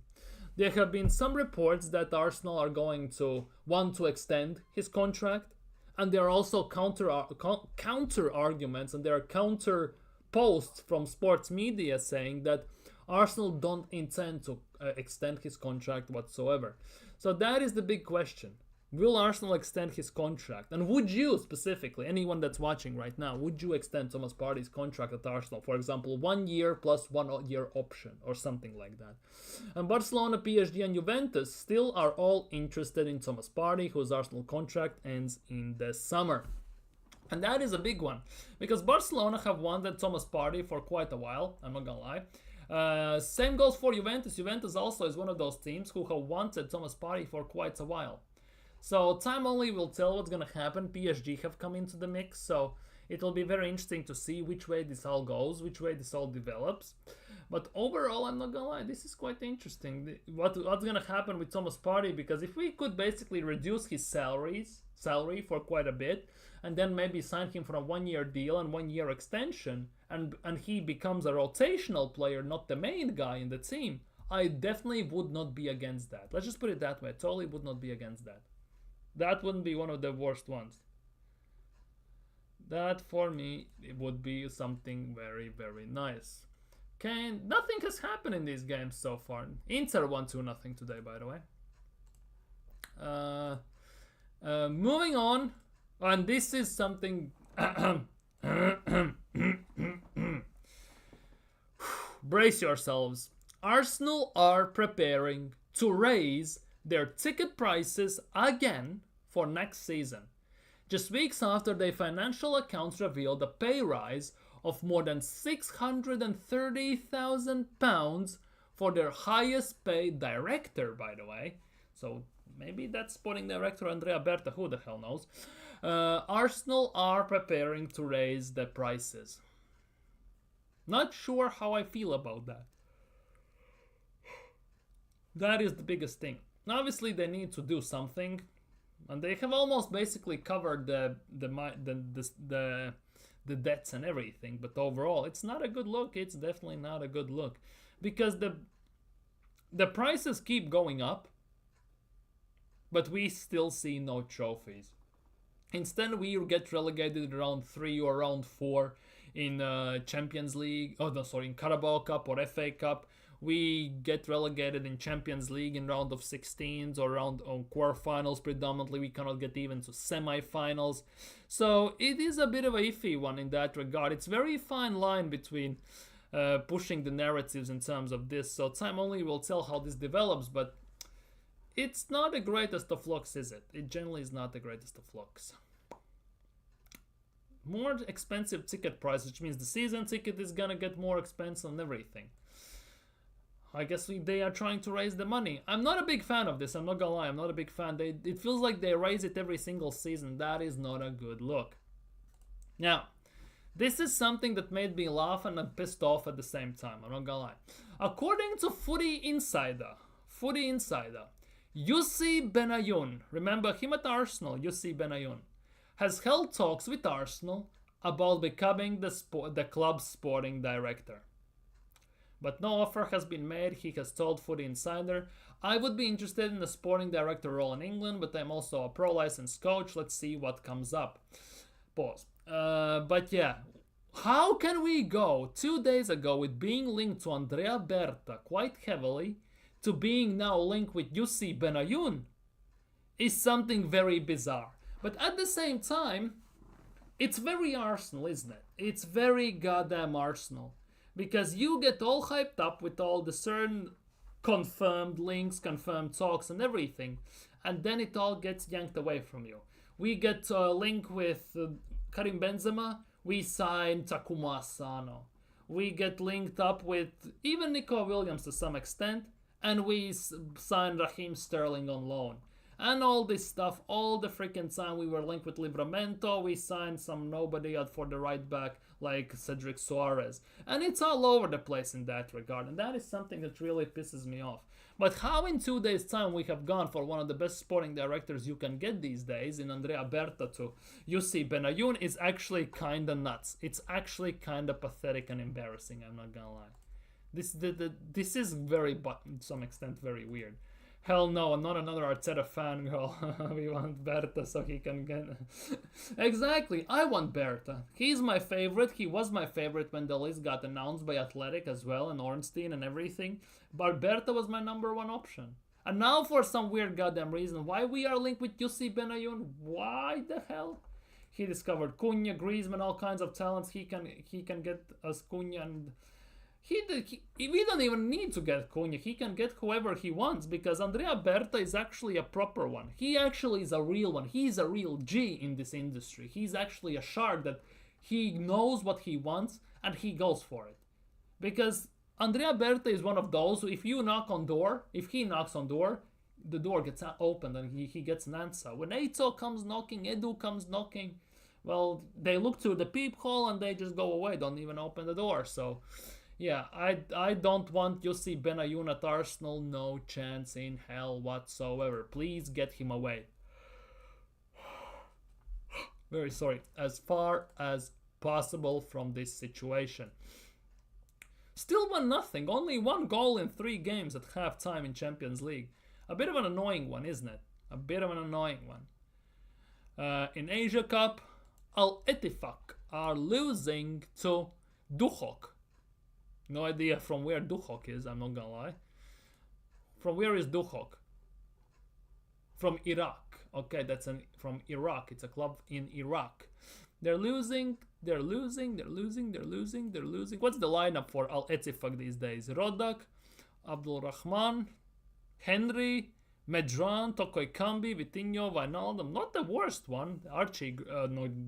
There have been some reports that Arsenal are going to want to extend his contract, and there are also counter arguments, and there are counter posts from sports media saying that Arsenal don't intend to extend his contract whatsoever. So that is the big question. Will Arsenal extend his contract? And would you, specifically, anyone that's watching right now, would you extend Thomas Partey's contract at Arsenal? For example, 1 year plus 1 year option or something like that. And Barcelona, PSG and Juventus still are all interested in Thomas Partey, whose Arsenal contract ends in the summer. And that is a big one because Barcelona have wanted Thomas Partey for quite a while. I'm not gonna lie. Same goes for Juventus. Juventus also is one of those teams who have wanted Thomas Partey for quite a while. So time only will tell what's gonna happen. PSG have come into the mix, so it will be very interesting to see which way this all goes, which way this all develops. But overall, I'm not gonna lie, this is quite interesting. What's gonna happen with Thomas Partey? Because if we could basically reduce his salary for quite a bit, and then maybe sign him for a 1-year deal and 1-year extension, and he becomes a rotational player, not the main guy in the team, I definitely would not be against that. Let's just put it that way. I totally would not be against that. That wouldn't be one of the worst ones. That for me it would be something very, very nice. Okay, nothing has happened in these games so far. Inter won 2-0 today, by the way. Moving on, and this is something. Brace yourselves. Arsenal are preparing to raise their ticket prices again for next season. Just weeks after their financial accounts revealed a pay rise of more than £630,000 for their highest paid director, by the way. So maybe that's sporting director Andrea Berta, who the hell knows. Arsenal are preparing to raise the prices. Not sure how I feel about that. That is the biggest thing. Obviously, they need to do something, and they have almost basically covered the debts and everything. But overall, it's not a good look. It's definitely not a good look because the prices keep going up, but we still see no trophies. Instead, we get relegated around 3 or around 4 in Champions League. Oh no, sorry, in Carabao Cup or FA Cup. We get relegated in Champions League in round of 16s or round on quarterfinals predominantly. We cannot get even to semi-finals. So it is a bit of a iffy one in that regard. It's very fine line between pushing the narratives in terms of this. So time only will tell how this develops, but it's not the greatest of looks, is it? It generally is not the greatest of looks. More expensive ticket price, which means the season ticket is gonna get more expensive and everything. I guess they are trying to raise the money. I'm not a big fan of this. I'm not gonna lie. I'm not a big fan. It feels like they raise it every single season. That is not a good look. Now, this is something that made me laugh and I'm pissed off at the same time. I'm not gonna lie. According to Footy Insider, Yussi Benayoun, remember him at Arsenal, Yussi Benayoun, has held talks with Arsenal about becoming the club's sporting director. But no offer has been made. He has told Footy Insider, I would be interested in the sporting director role in England, but I'm also a pro-licensed coach. Let's see what comes up. Pause. But yeah, how can we go 2 days ago with being linked to Andrea Berta quite heavily to being now linked with Yussi Benayoun is something very bizarre. But at the same time, it's very Arsenal, isn't it? It's very goddamn Arsenal. Because you get all hyped up with all the certain confirmed links, confirmed talks and everything, and then it all gets yanked away from you. We get a link with Karim Benzema, we sign Takuma Asano. We get linked up with even Nico Williams to some extent, and we sign Raheem Sterling on loan. And all this stuff, all the freaking time we were linked with Livramento, we signed some nobody out for the right back like Cedric Soares. And it's all over the place in that regard, and that is something that really pisses me off. But how in 2 days' time we have gone for one of the best sporting directors you can get these days in Andrea Berta to Yussi Benayoun is actually kinda nuts. It's actually kinda pathetic and embarrassing, I'm not gonna lie. This is very, to some extent, very weird. Hell no, not another Arteta fangirl. We want Berta so he can get... Exactly, I want Berta. He's my favorite. He was my favorite when the list got announced by Athletic as well, and Ornstein and everything. But Berta was my number one option. And now for some weird goddamn reason, why we are linked with Yussi Benayoun? Why the hell? He discovered Cunha, Griezmann, all kinds of talents. He can get us Cunha, and We don't even need to get Cunha. He can get whoever he wants because Andrea Berta is actually a proper one. He actually is a real one. He's a real G in this industry. He's actually a shark that he knows what he wants and he goes for it. Because Andrea Berta is one of those who, if he knocks on door, the door gets opened and he gets an answer. When Eito comes knocking, Edu comes knocking, well, they look through the peephole and they just go away, don't even open the door. So, yeah, I don't want Yossi Benayoun at Arsenal. No chance in hell whatsoever. Please get him away. Very sorry. As far as possible from this situation. Still 1-0. Only 1 goal in 3 games at halftime in Champions League. A bit of an annoying one, isn't it? A bit of an annoying one. In Asia Cup, Al Ettifaq are losing to Duhok. No idea from where Duhok is, I'm not gonna lie. From where is Duhok? From Iraq. Okay, that's from Iraq. It's a club in Iraq. They're losing. What's the lineup for Al Ettifaq these days? Rodak, Abdul Rahman, Henry, Medran, Tokoi Kambi, Vitinho, Wijnaldum. Not the worst one. Archie,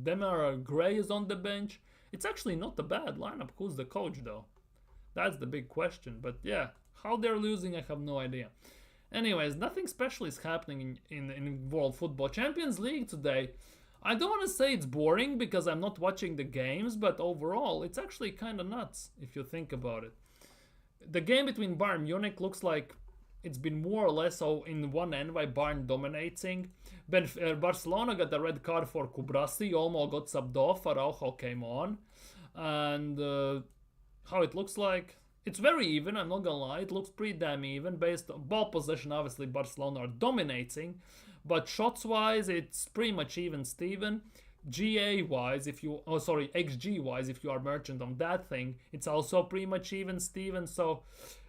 Demar Gray is on the bench. It's actually not a bad lineup. Who's the coach though? That's the big question. But yeah, how they're losing, I have no idea. Anyways, nothing special is happening in world football. Champions League today, I don't want to say it's boring because I'm not watching the games, but overall, it's actually kind of nuts if you think about it. The game between Bayern Munich looks like it's been more or less in one end by Bayern dominating. Barcelona got the red card for Kubrasi, Olmo got subbed off, Araujo came on. And how it looks like, it's very even, I'm not gonna lie, it looks pretty damn even. Based on ball possession, obviously Barcelona are dominating, but shots wise, it's pretty much even Steven. XG wise, if you are merchant on that thing, it's also pretty much even Steven. So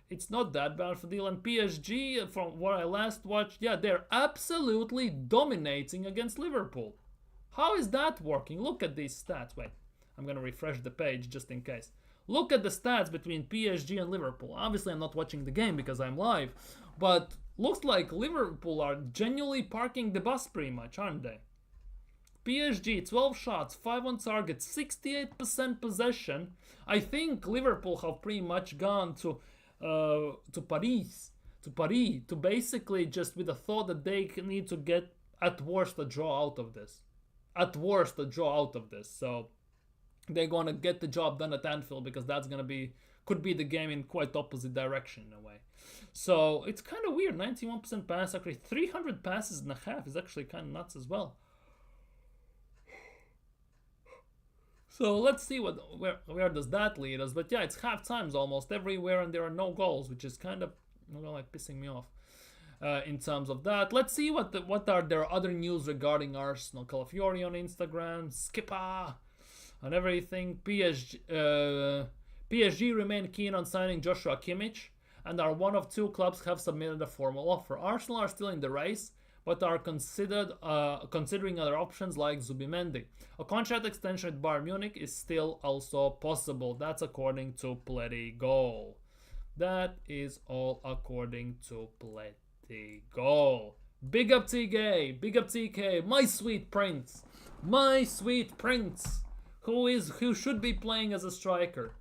it's not that bad for deal. And PSG, from what I last watched, yeah, they're absolutely dominating against Liverpool. How is that working? Look at these stats. Wait, I'm gonna refresh the page just in case. Look at the stats between PSG and Liverpool. Obviously, I'm not watching the game because I'm live, but looks like Liverpool are genuinely parking the bus pretty much, aren't they? PSG, 12 shots, 5 on target, 68% possession. I think Liverpool have pretty much gone to Paris, to basically just with the thought that they need to get at worst a draw out of this. So they're gonna get the job done at Anfield because that's could be the game in quite opposite direction in a way. So it's kind of weird. 91% pass accuracy, 300 passes and a half is actually kind of nuts as well. So let's see where does that lead us. But yeah, it's half times almost everywhere and there are no goals, which is kind of like pissing me off in terms of that. Let's see what are their other news regarding Arsenal. Calafiori on Instagram, Skipper and everything. PSG remain keen on signing Joshua Kimmich and are one of 2 clubs have submitted a formal offer. Arsenal are still in the race, but are considering other options like Zubimendi. A contract extension at Bayern Munich is still also possible. That's according to Pletty-Goal. That is all according to Pletty-Goal. Big up TK, big up TK, my sweet prince, who should be playing as a striker,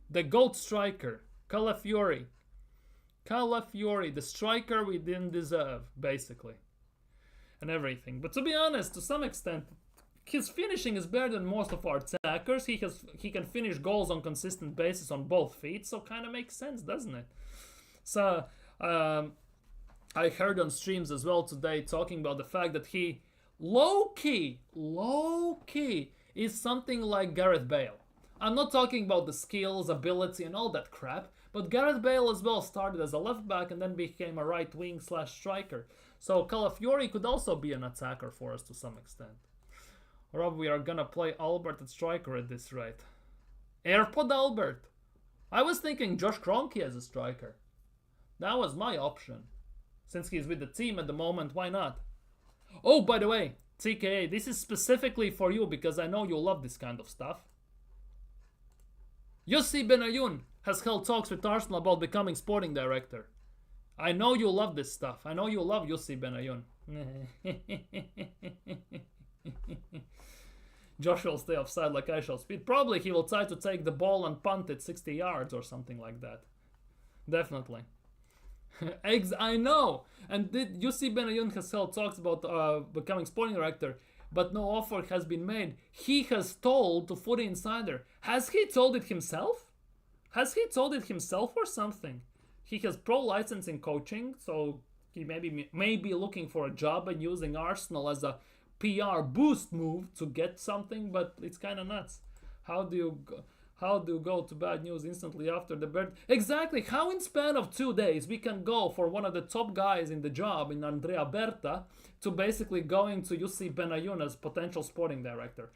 the GOAT striker, Calafiori, the striker we didn't deserve, basically. And everything. But to be honest, to some extent, his finishing is better than most of our attackers. He can finish goals on consistent basis on both feet, so kind of makes sense, doesn't it? So I heard on streams as well today talking about the fact that he low key is something like Gareth Bale. I'm not talking about the skills, ability, and all that crap, but Gareth Bale as well started as a left back and then became a right wing / striker. So Calafiori could also be an attacker for us to some extent. Rob, we are gonna play Albert at striker at this rate. AirPod Albert. I was thinking Josh Kroenke as a striker. That was my option. Since he's with the team at the moment, why not? Oh, by the way, TKA, this is specifically for you because I know you love this kind of stuff. Yossi Benayoun has held talks with Arsenal about becoming sporting director. I know you love this stuff. I know you love Yossi Benayoun. Josh will stay offside like I shall speed. Probably he will try to take the ball and punt it 60 yards or something like that. Definitely. I know. And Yossi Benayoun has held talks about becoming sporting director, but no offer has been made. He has told to Footy Insider. Has he told it himself? Has he told it himself or something? He has pro licensing coaching, so he may be looking for a job and using Arsenal as a PR boost move to get something, but it's kind of nuts. How do you go to bad news instantly after the bird? Exactly. How in span of 2 days we can go for one of the top guys in the job, in Andrea Berta, to basically going to Yossi Benayoun as potential sporting director?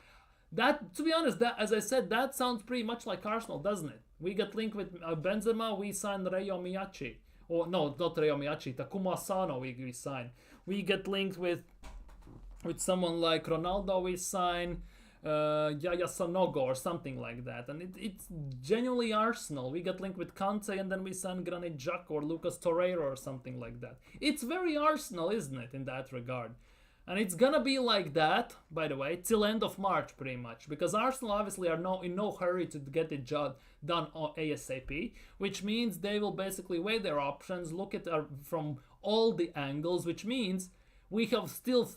That, to be honest, that, as I said, that sounds pretty much like Arsenal, doesn't it? We get linked with Benzema, we sign Reo Miyachi. Or no, not Reo Miyachi, Takuma Asano we sign. We get linked with someone like Ronaldo, we sign Yaya Sanogo or something like that. And it's genuinely Arsenal. We get linked with Kante and then we sign Granit Xhaka or Lucas Torreira or something like that. It's very Arsenal, isn't it, in that regard? And it's gonna be like that, by the way, till end of March pretty much. Because Arsenal obviously are in no hurry to get the job done ASAP. Which means they will basically weigh their options, look at from all the angles. Which means we have still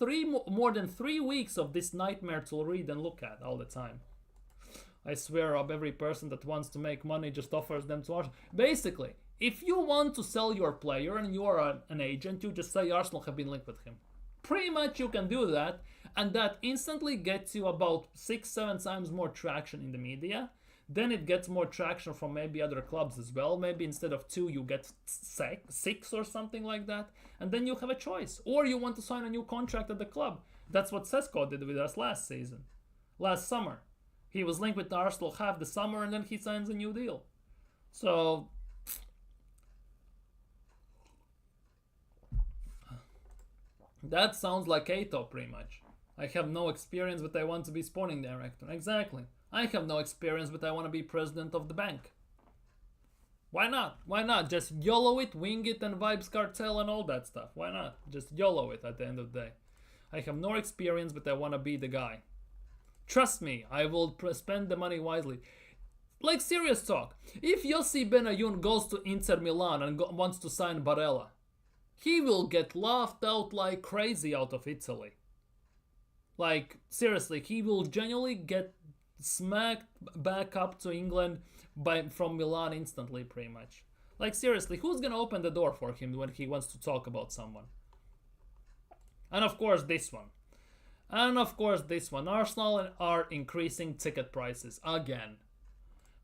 more than 3 weeks of this nightmare to read and look at all the time. I swear, Rob, every person that wants to make money just offers them to Arsenal. Basically, if you want to sell your player and you are an agent, you just say Arsenal have been linked with him. Pretty much you can do that, and that instantly gets you about 6-7 times more traction in the media. Then it gets more traction from maybe other clubs as well. Maybe instead of 2 you get 6 or something like that. And then you have a choice. Or you want to sign a new contract at the club. That's what Sesko did with us last summer. He was linked with Arsenal half the summer and then he signs a new deal. So that sounds like Kato pretty much. I have no experience, but I want to be sporting director. Exactly. I have no experience, but I want to be president of the bank. Why not? Why not? Just YOLO it, wing it, and Vibes Cartel and all that stuff. Why not? Just YOLO it at the end of the day. I have no experience, but I want to be the guy. Trust me, I will spend the money wisely. Like, serious talk. If Yossi Benayoun goes to Inter Milan and wants to sign Barella, he will get laughed out like crazy out of Italy. Like, seriously, he will genuinely get smacked back up to England from Milan instantly, pretty much. Like, seriously, who's gonna open the door for him when he wants to talk about someone? And of course this one. Arsenal are increasing ticket prices again.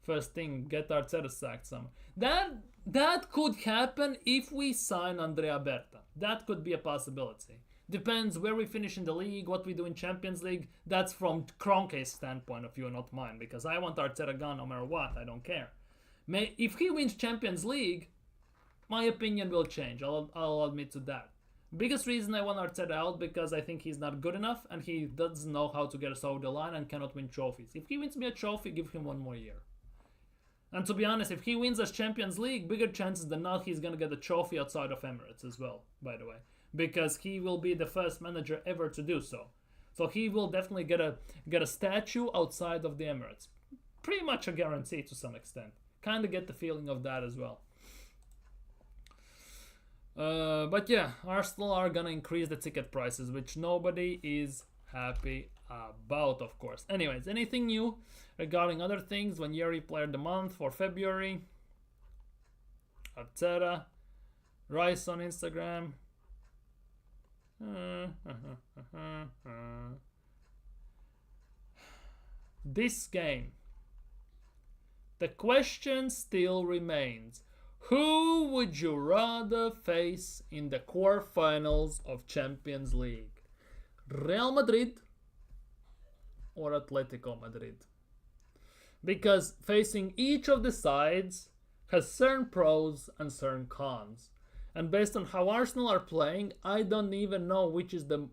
First thing, get Arteta sacked some. That could happen if we sign Andrea Berta. That could be a possibility. Depends where we finish in the league, what we do in Champions League. That's from Kroenke's standpoint of view, not mine. Because I want Arteta gone no matter what. I don't care. If he wins Champions League, my opinion will change. I'll admit to that. Biggest reason I want Arteta out because I think he's not good enough and he doesn't know how to get us over the line and cannot win trophies. If he wins me a trophy, give him 1 more year. And to be honest, if he wins us Champions League, bigger chances than not he's going to get a trophy outside of Emirates as well, by the way. Because he will be the first manager ever to do so. So he will definitely get a statue outside of the Emirates. Pretty much a guarantee to some extent. Kind of get the feeling of that as well. But yeah, Arsenal are gonna increase the ticket prices, which nobody is happy about, of course. Anyways, anything new regarding other things? Nwaneri player of the month for February. Arteta. Rice on Instagram. This game. The question still remains. Who would you rather face in the quarterfinals of Champions League? Real Madrid or Atletico Madrid? Because facing each of the sides has certain pros and certain cons. And based on how Arsenal are playing, I don't even know which is the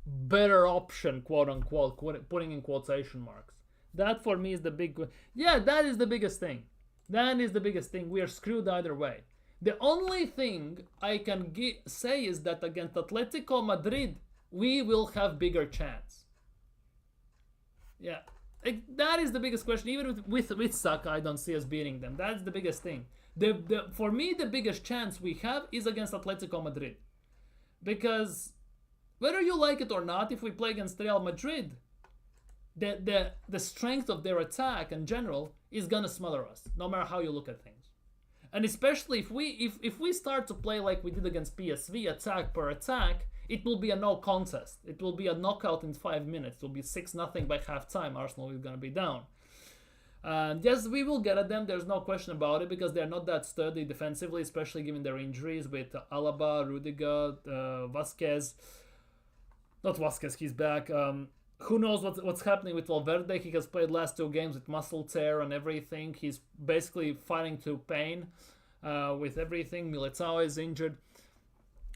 better option, quote unquote, putting in quotation marks. That for me is the big. Yeah, that is the biggest thing. That is the biggest thing. We are screwed either way. The only thing I can say is that against Atletico Madrid, we will have bigger chance. Yeah, that is the biggest question. Even with Saka, I don't see us beating them. That's the biggest thing. For me, the biggest chance we have is against Atletico Madrid, because whether you like it or not, if we play against Real Madrid, the strength of their attack in general is gonna smother us, no matter how you look at things. And especially if we start to play like we did against PSV, attack per attack, it will be a no contest. It will be a knockout in 5 minutes. It will be 6-0 by halftime. Arsenal is gonna be down. And yes, we will get at them. There's no question about it, because they're not that sturdy defensively, especially given their injuries with Alaba, Rudiger, Vasquez. Not Vasquez, he's back. Who knows what's happening with Valverde? He has played last 2 games with muscle tear and everything. He's basically fighting through pain with everything. Militao is injured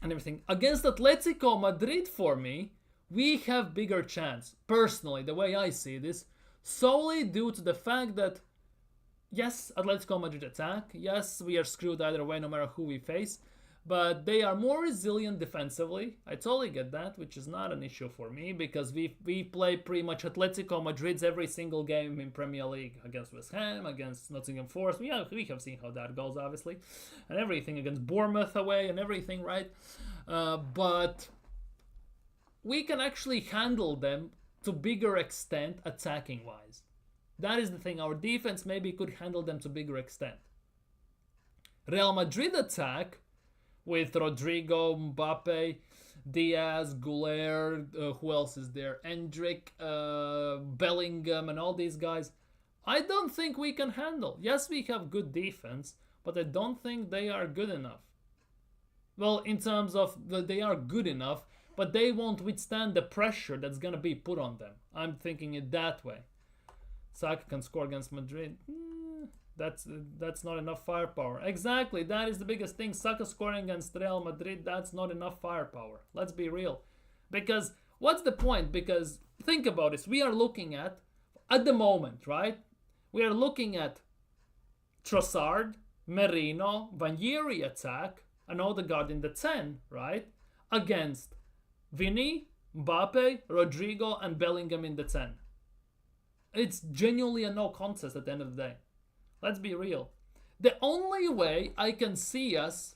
and everything. Against Atletico Madrid, for me, we have bigger chance. Personally, the way I see this, solely due to the fact that, yes, Atletico Madrid attack. Yes, we are screwed either way, no matter who we face. But they are more resilient defensively. I totally get that, which is not an issue for me, because we play pretty much Atletico Madrid's every single game in Premier League, against West Ham, against Nottingham Forest. We have seen how that goes, obviously, and everything, against Bournemouth away and everything, right? But we can actually handle them to bigger extent attacking wise. That is the thing. Our defense maybe could handle them to bigger extent. Real Madrid attack, with Rodrigo, Mbappe, Diaz, Goulet, who else is there? Endrick, Bellingham, and all these guys. I don't think we can handle. Yes, we have good defense, but I don't think they are good enough. Well, in terms of they are good enough, but they won't withstand the pressure that's going to be put on them. I'm thinking it that way. Saka can score against Madrid. That's not enough firepower. Exactly, that is the biggest thing. Saka scoring against Real Madrid, that's not enough firepower. Let's be real. Because what's the point? Because think about this. We are looking at the moment, right? We are looking at Trossard, Merino, Nwaneri attack, and Odegaard in the 10, right? Against Vini, Mbappe, Rodrigo, and Bellingham in the 10. It's genuinely a no contest at the end of the day. Let's be real. The only way I can see us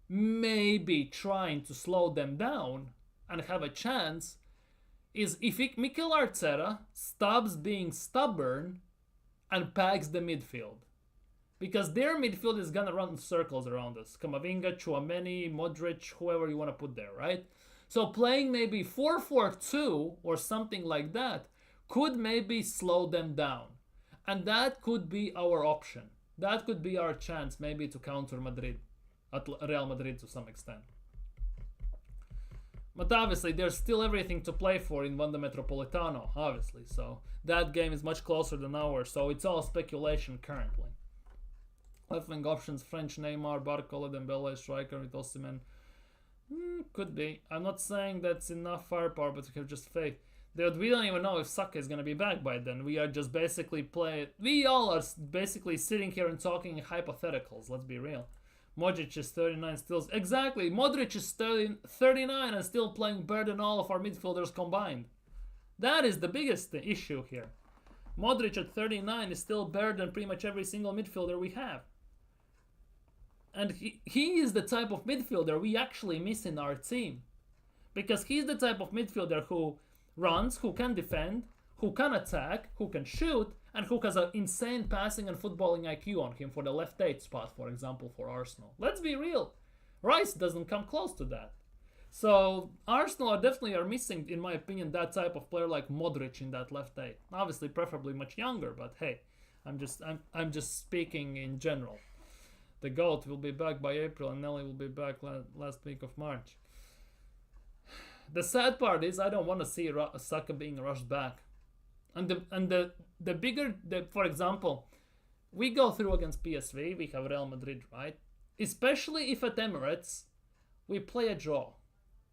maybe trying to slow them down and have a chance is if Mikel Arteta stops being stubborn and packs the midfield. Because their midfield is going to run in circles around us. Camavinga, Tchouameni, Modric, whoever you want to put there, right? So playing maybe 4-4-2 or something like that could maybe slow them down. And that could be our option. That could be our chance maybe to counter Madrid, Real Madrid to some extent. But obviously there's still everything to play for in Wanda Metropolitano, obviously. So that game is much closer than ours. So it's all speculation currently. Left wing options, French Neymar, Barcola, Dembele, striker with Osimhen. Could be. I'm not saying that's enough firepower, but we have just faith. We don't even know if Saka is going to be back by then. We are just basically we all are basically sitting here and talking hypotheticals. Let's be real. Modric is 39 still. Exactly. Modric is 39 and still playing better than all of our midfielders combined. That is the biggest issue here. Modric at 39 is still better than pretty much every single midfielder we have. And he is the type of midfielder we actually miss in our team. Because he's the type of midfielder who runs, who can defend, who can attack, who can shoot, and who has an insane passing and footballing IQ on him for the left 8 spot, for example, for Arsenal. Let's be real. Rice doesn't come close to that. So Arsenal definitely are missing, in my opinion, that type of player like Modric in that left 8. Obviously, preferably much younger, but hey, I'm just speaking in general. The GOAT will be back by April, and Nelly will be back last week of March. The sad part is I don't want to see Saka being rushed back. And the bigger, for example, we go through against PSV, we have Real Madrid, right? Especially if at Emirates we play a draw.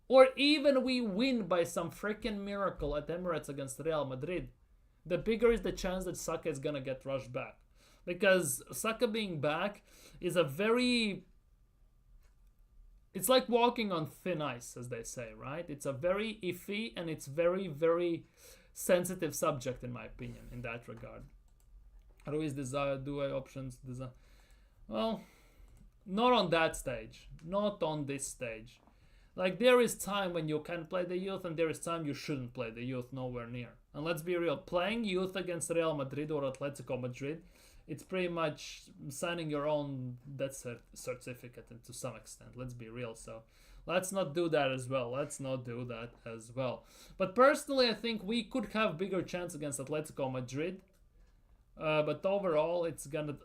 Or even we win by some freaking miracle at Emirates against Real Madrid. the bigger is the chance that Saka is gonna get rushed back. Because Saka being back is a very... It's like walking on thin ice, as they say, right? It's a very iffy and it's very, very sensitive subject, in my opinion, in that regard. Ruiz desire duo options. Well, not on that stage. Not on this stage. Like, there is time when you can play the youth and there is time you shouldn't play the youth, nowhere near. And let's be real, playing youth against Real Madrid or Atletico Madrid, it's pretty much signing your own death certificate to some extent. Let's be real. So let's not do that as well. But personally, I think we could have bigger chance against Atletico Madrid. But overall,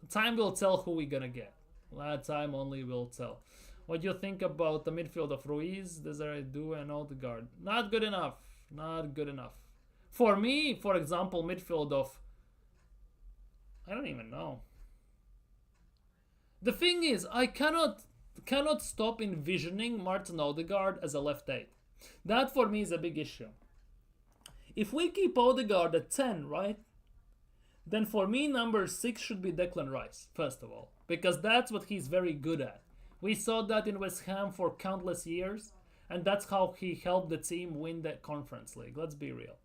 time will tell who we're gonna get. That time only will tell. What do you think about the midfield of Ruiz, Desiree Due, and Odegaard? Not good enough. For me, for example, midfield of... I don't even know. The thing is, I cannot stop envisioning Martin Odegaard as a left 8. That for me is a big issue. If we keep Odegaard at 10, right? Then for me, number 6 should be Declan Rice, first of all. Because that's what he's very good at. We saw that in West Ham for countless years. And that's how he helped the team win the Conference League. Let's be real.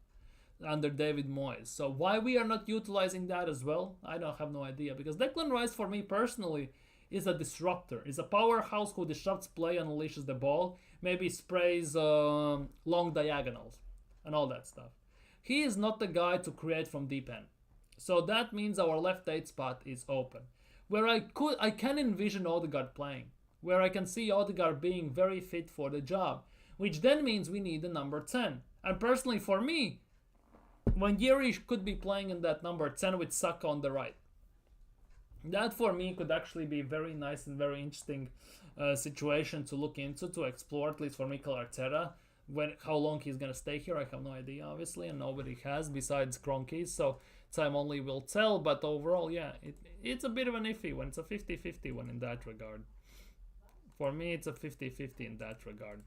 Under David Moyes. So why we are not utilizing that as well, I don't have no idea. Because Declan Rice, for me personally, is a disruptor. Is a powerhouse who disrupts play and unleashes the ball. Maybe sprays long diagonals and all that stuff. He is not the guy to create from deep end. So that means our left 8 spot is open. Where I can envision Odegaard playing. Where I can see Odegaard being very fit for the job. Which then means we need a number 10. And personally for me, Nwaneri could be playing in that number 10 with Saka on the right. That for me could actually be very nice and very interesting situation to look into, to explore, at least for Mikel Arteta. How long he's going to stay here, I have no idea, obviously, and nobody has besides Kroenke, so time only will tell. But overall, yeah, it's a bit of an iffy one. It's a 50-50 one in that regard. For me, it's a 50-50 in that regard.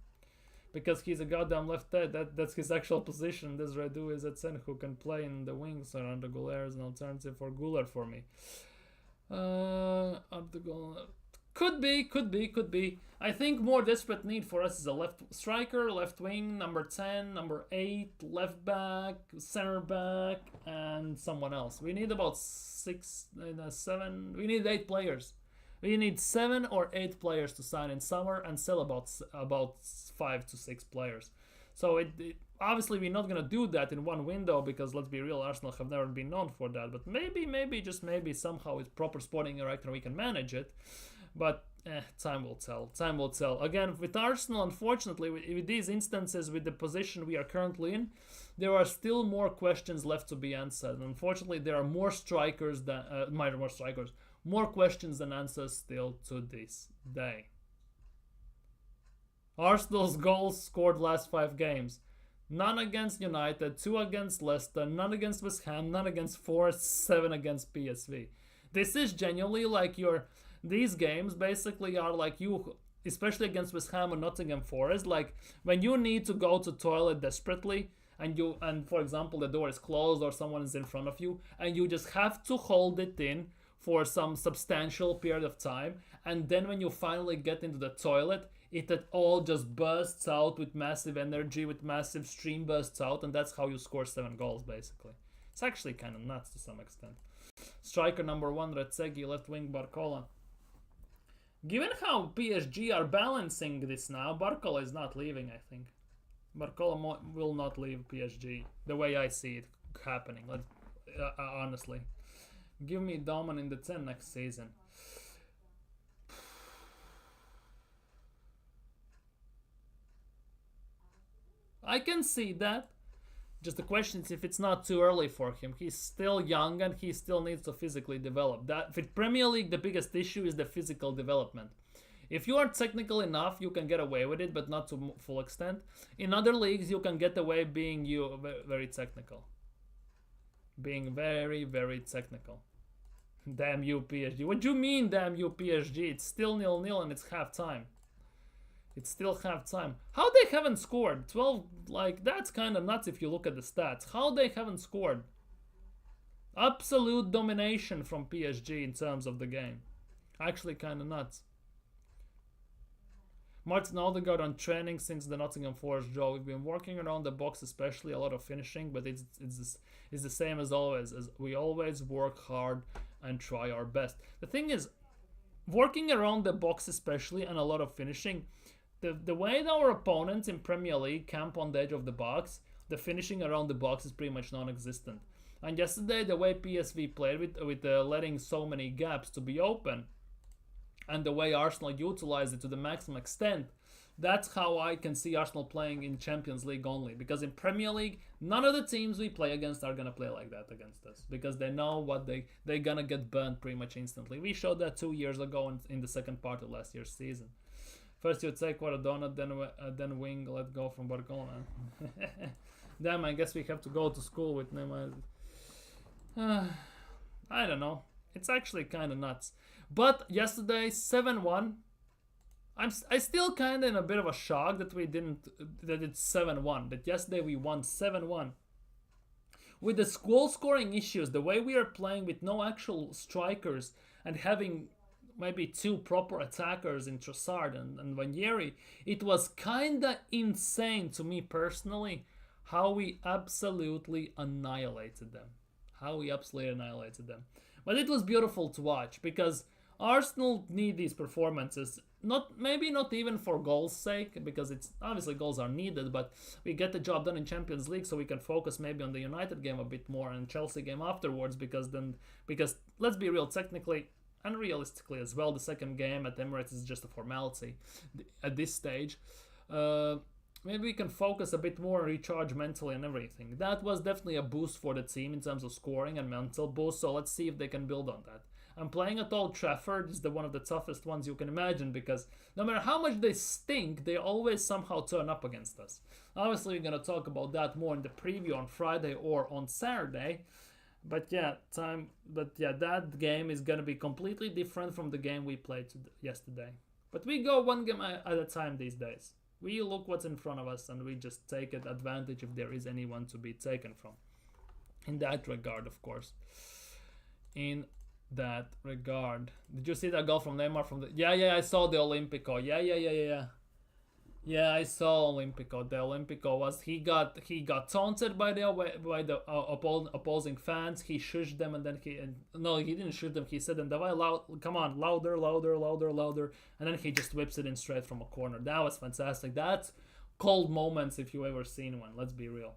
Because he's a goddamn left head. That's his actual position. This Redu is at Sen, who can play in the wings around the Goulet as an alternative for Guler for me. Could be. I think more desperate need for us is a left striker, left wing, number 10, number 8, left back, center back, and someone else. We need about 7. We need 8 players. We need 7 or 8 players to sign in summer and sell about 5 to 6 players. So obviously we're not going to do that in one window because, let's be real, Arsenal have never been known for that. But maybe somehow with proper sporting director we can manage it. But time will tell. Again, with Arsenal, unfortunately, with these instances, with the position we are currently in, there are still more questions left to be answered. And unfortunately, there are more more questions than answers still to this day. Arsenal's goals scored last 5 games. None against United, 2 against Leicester, none against West Ham, none against Forest, 7 against PSV. This is genuinely like these games basically are like you, especially against West Ham and Nottingham Forest, like when you need to go to toilet desperately and for example the door is closed or someone is in front of you and you just have to hold it in for some substantial period of time, and then when you finally get into the toilet, it all just bursts out with massive energy, with massive stream bursts out, and that's how you score 7 goals basically. It's actually kind of nuts to some extent. Striker number 1, Retsegi, left wing Barcola. Given how PSG are balancing this now, Barcola is not leaving, I think. Barcola will not leave PSG, the way I see it happening, honestly. Give me Doman in the 10 next season. I can see that. Just the question is if it's not too early for him. He's still young and he still needs to physically develop. That with Premier League, the biggest issue is the physical development. If you are technical enough, you can get away with it, but not to full extent. In other leagues, you can get away being very technical. Being very, very technical. Damn you, PSG. What do you mean, damn you, PSG? It's still 0-0 and it's half time. It's still half time. How they haven't scored? 12, like, that's kind of nuts if you look at the stats. How they haven't scored? Absolute domination from PSG in terms of the game. Actually, kind of nuts. Martin Odegaard on training since the Nottingham Forest draw. We've been working around the box, especially a lot of finishing, but it's the same as always. As we always work hard and try our best. The thing is, working around the box, especially, and a lot of finishing. The way that our opponents in Premier League camp on the edge of the box, the finishing around the box is pretty much non-existent. And yesterday, the way PSV played with letting so many gaps to be open, and the way Arsenal utilized it to the maximum extent, that's how I can see Arsenal playing in Champions League only. Because in Premier League, none of the teams we play against are going to play like that against us. Because they know what they're going to get burnt pretty much instantly. We showed that 2 years ago in the second part of last year's season. First you take Maradona, then wing, let go from Barcelona. Damn, I guess we have to go to school with Nwaneri. I don't know. It's actually kind of nuts. But yesterday, 7-1. I still kind of in a bit of a shock that that it's 7-1. That yesterday we won 7-1. With the goal scoring issues, the way we are playing with no actual strikers and having maybe two proper attackers in Trossard and Nwaneri, it was kind of insane to me personally how we absolutely annihilated them. But it was beautiful to watch because Arsenal need these performances. Maybe not even for goals' sake, because it's obviously goals are needed, but we get the job done in Champions League so we can focus maybe on the United game a bit more and Chelsea game afterwards, because let's be real, technically and realistically as well, the second game at Emirates is just a formality at this stage. Maybe we can focus a bit more and recharge mentally and everything. That was definitely a boost for the team in terms of scoring and mental boost, so let's see if they can build on that. And playing at Old Trafford is one of the toughest ones you can imagine, because no matter how much they stink, they always somehow turn up against us. Obviously, we're going to talk about that more in the preview on Friday or on Saturday. But yeah, that game is going to be completely different from the game we played yesterday. But we go one game at a time these days. We look what's in front of us and we just take advantage if there is anyone to be taken from. In that regard, of course. In that regard. Did you see that goal from Neymar from the... Yeah, I saw the Olympico. Yeah. Yeah, I saw Olympico. The Olympico was... He got taunted by the opposing fans. He shushed them and then no, he didn't shoot them. He said, and come on, louder. And then he just whips it in straight from a corner. That was fantastic. That's cold moments if you ever seen one. Let's be real.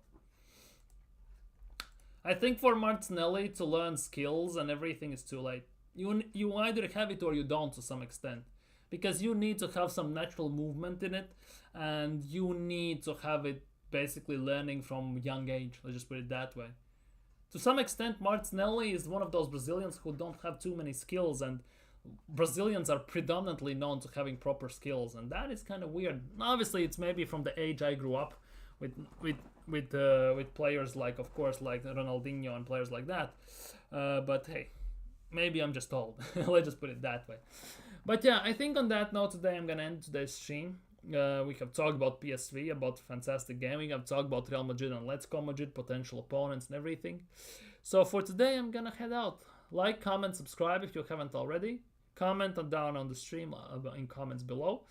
I think for Martinelli to learn skills and everything is too late. You either have it or you don't to some extent. Because you need to have some natural movement in it, and you need to have it basically learning from young age. Let's just put it that way. To some extent, Martinelli is one of those Brazilians who don't have too many skills, and Brazilians are predominantly known to having proper skills, and that is kind of weird. Obviously, it's maybe from the age I grew up with players like, of course, like Ronaldinho and players like that. But hey, maybe I'm just old. Let's just put it that way. But yeah, I think on that note today I'm gonna end today's stream. We have talked about PSV, about fantastic game. We have talked about Real Madrid and Atletico Madrid, potential opponents and everything. So for today I'm gonna head out. Like, comment, subscribe if you haven't already. Comment down on the stream in comments below.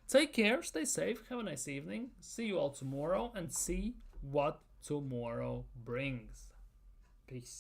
Take care, stay safe, have a nice evening. See you all tomorrow and see what tomorrow brings. Peace.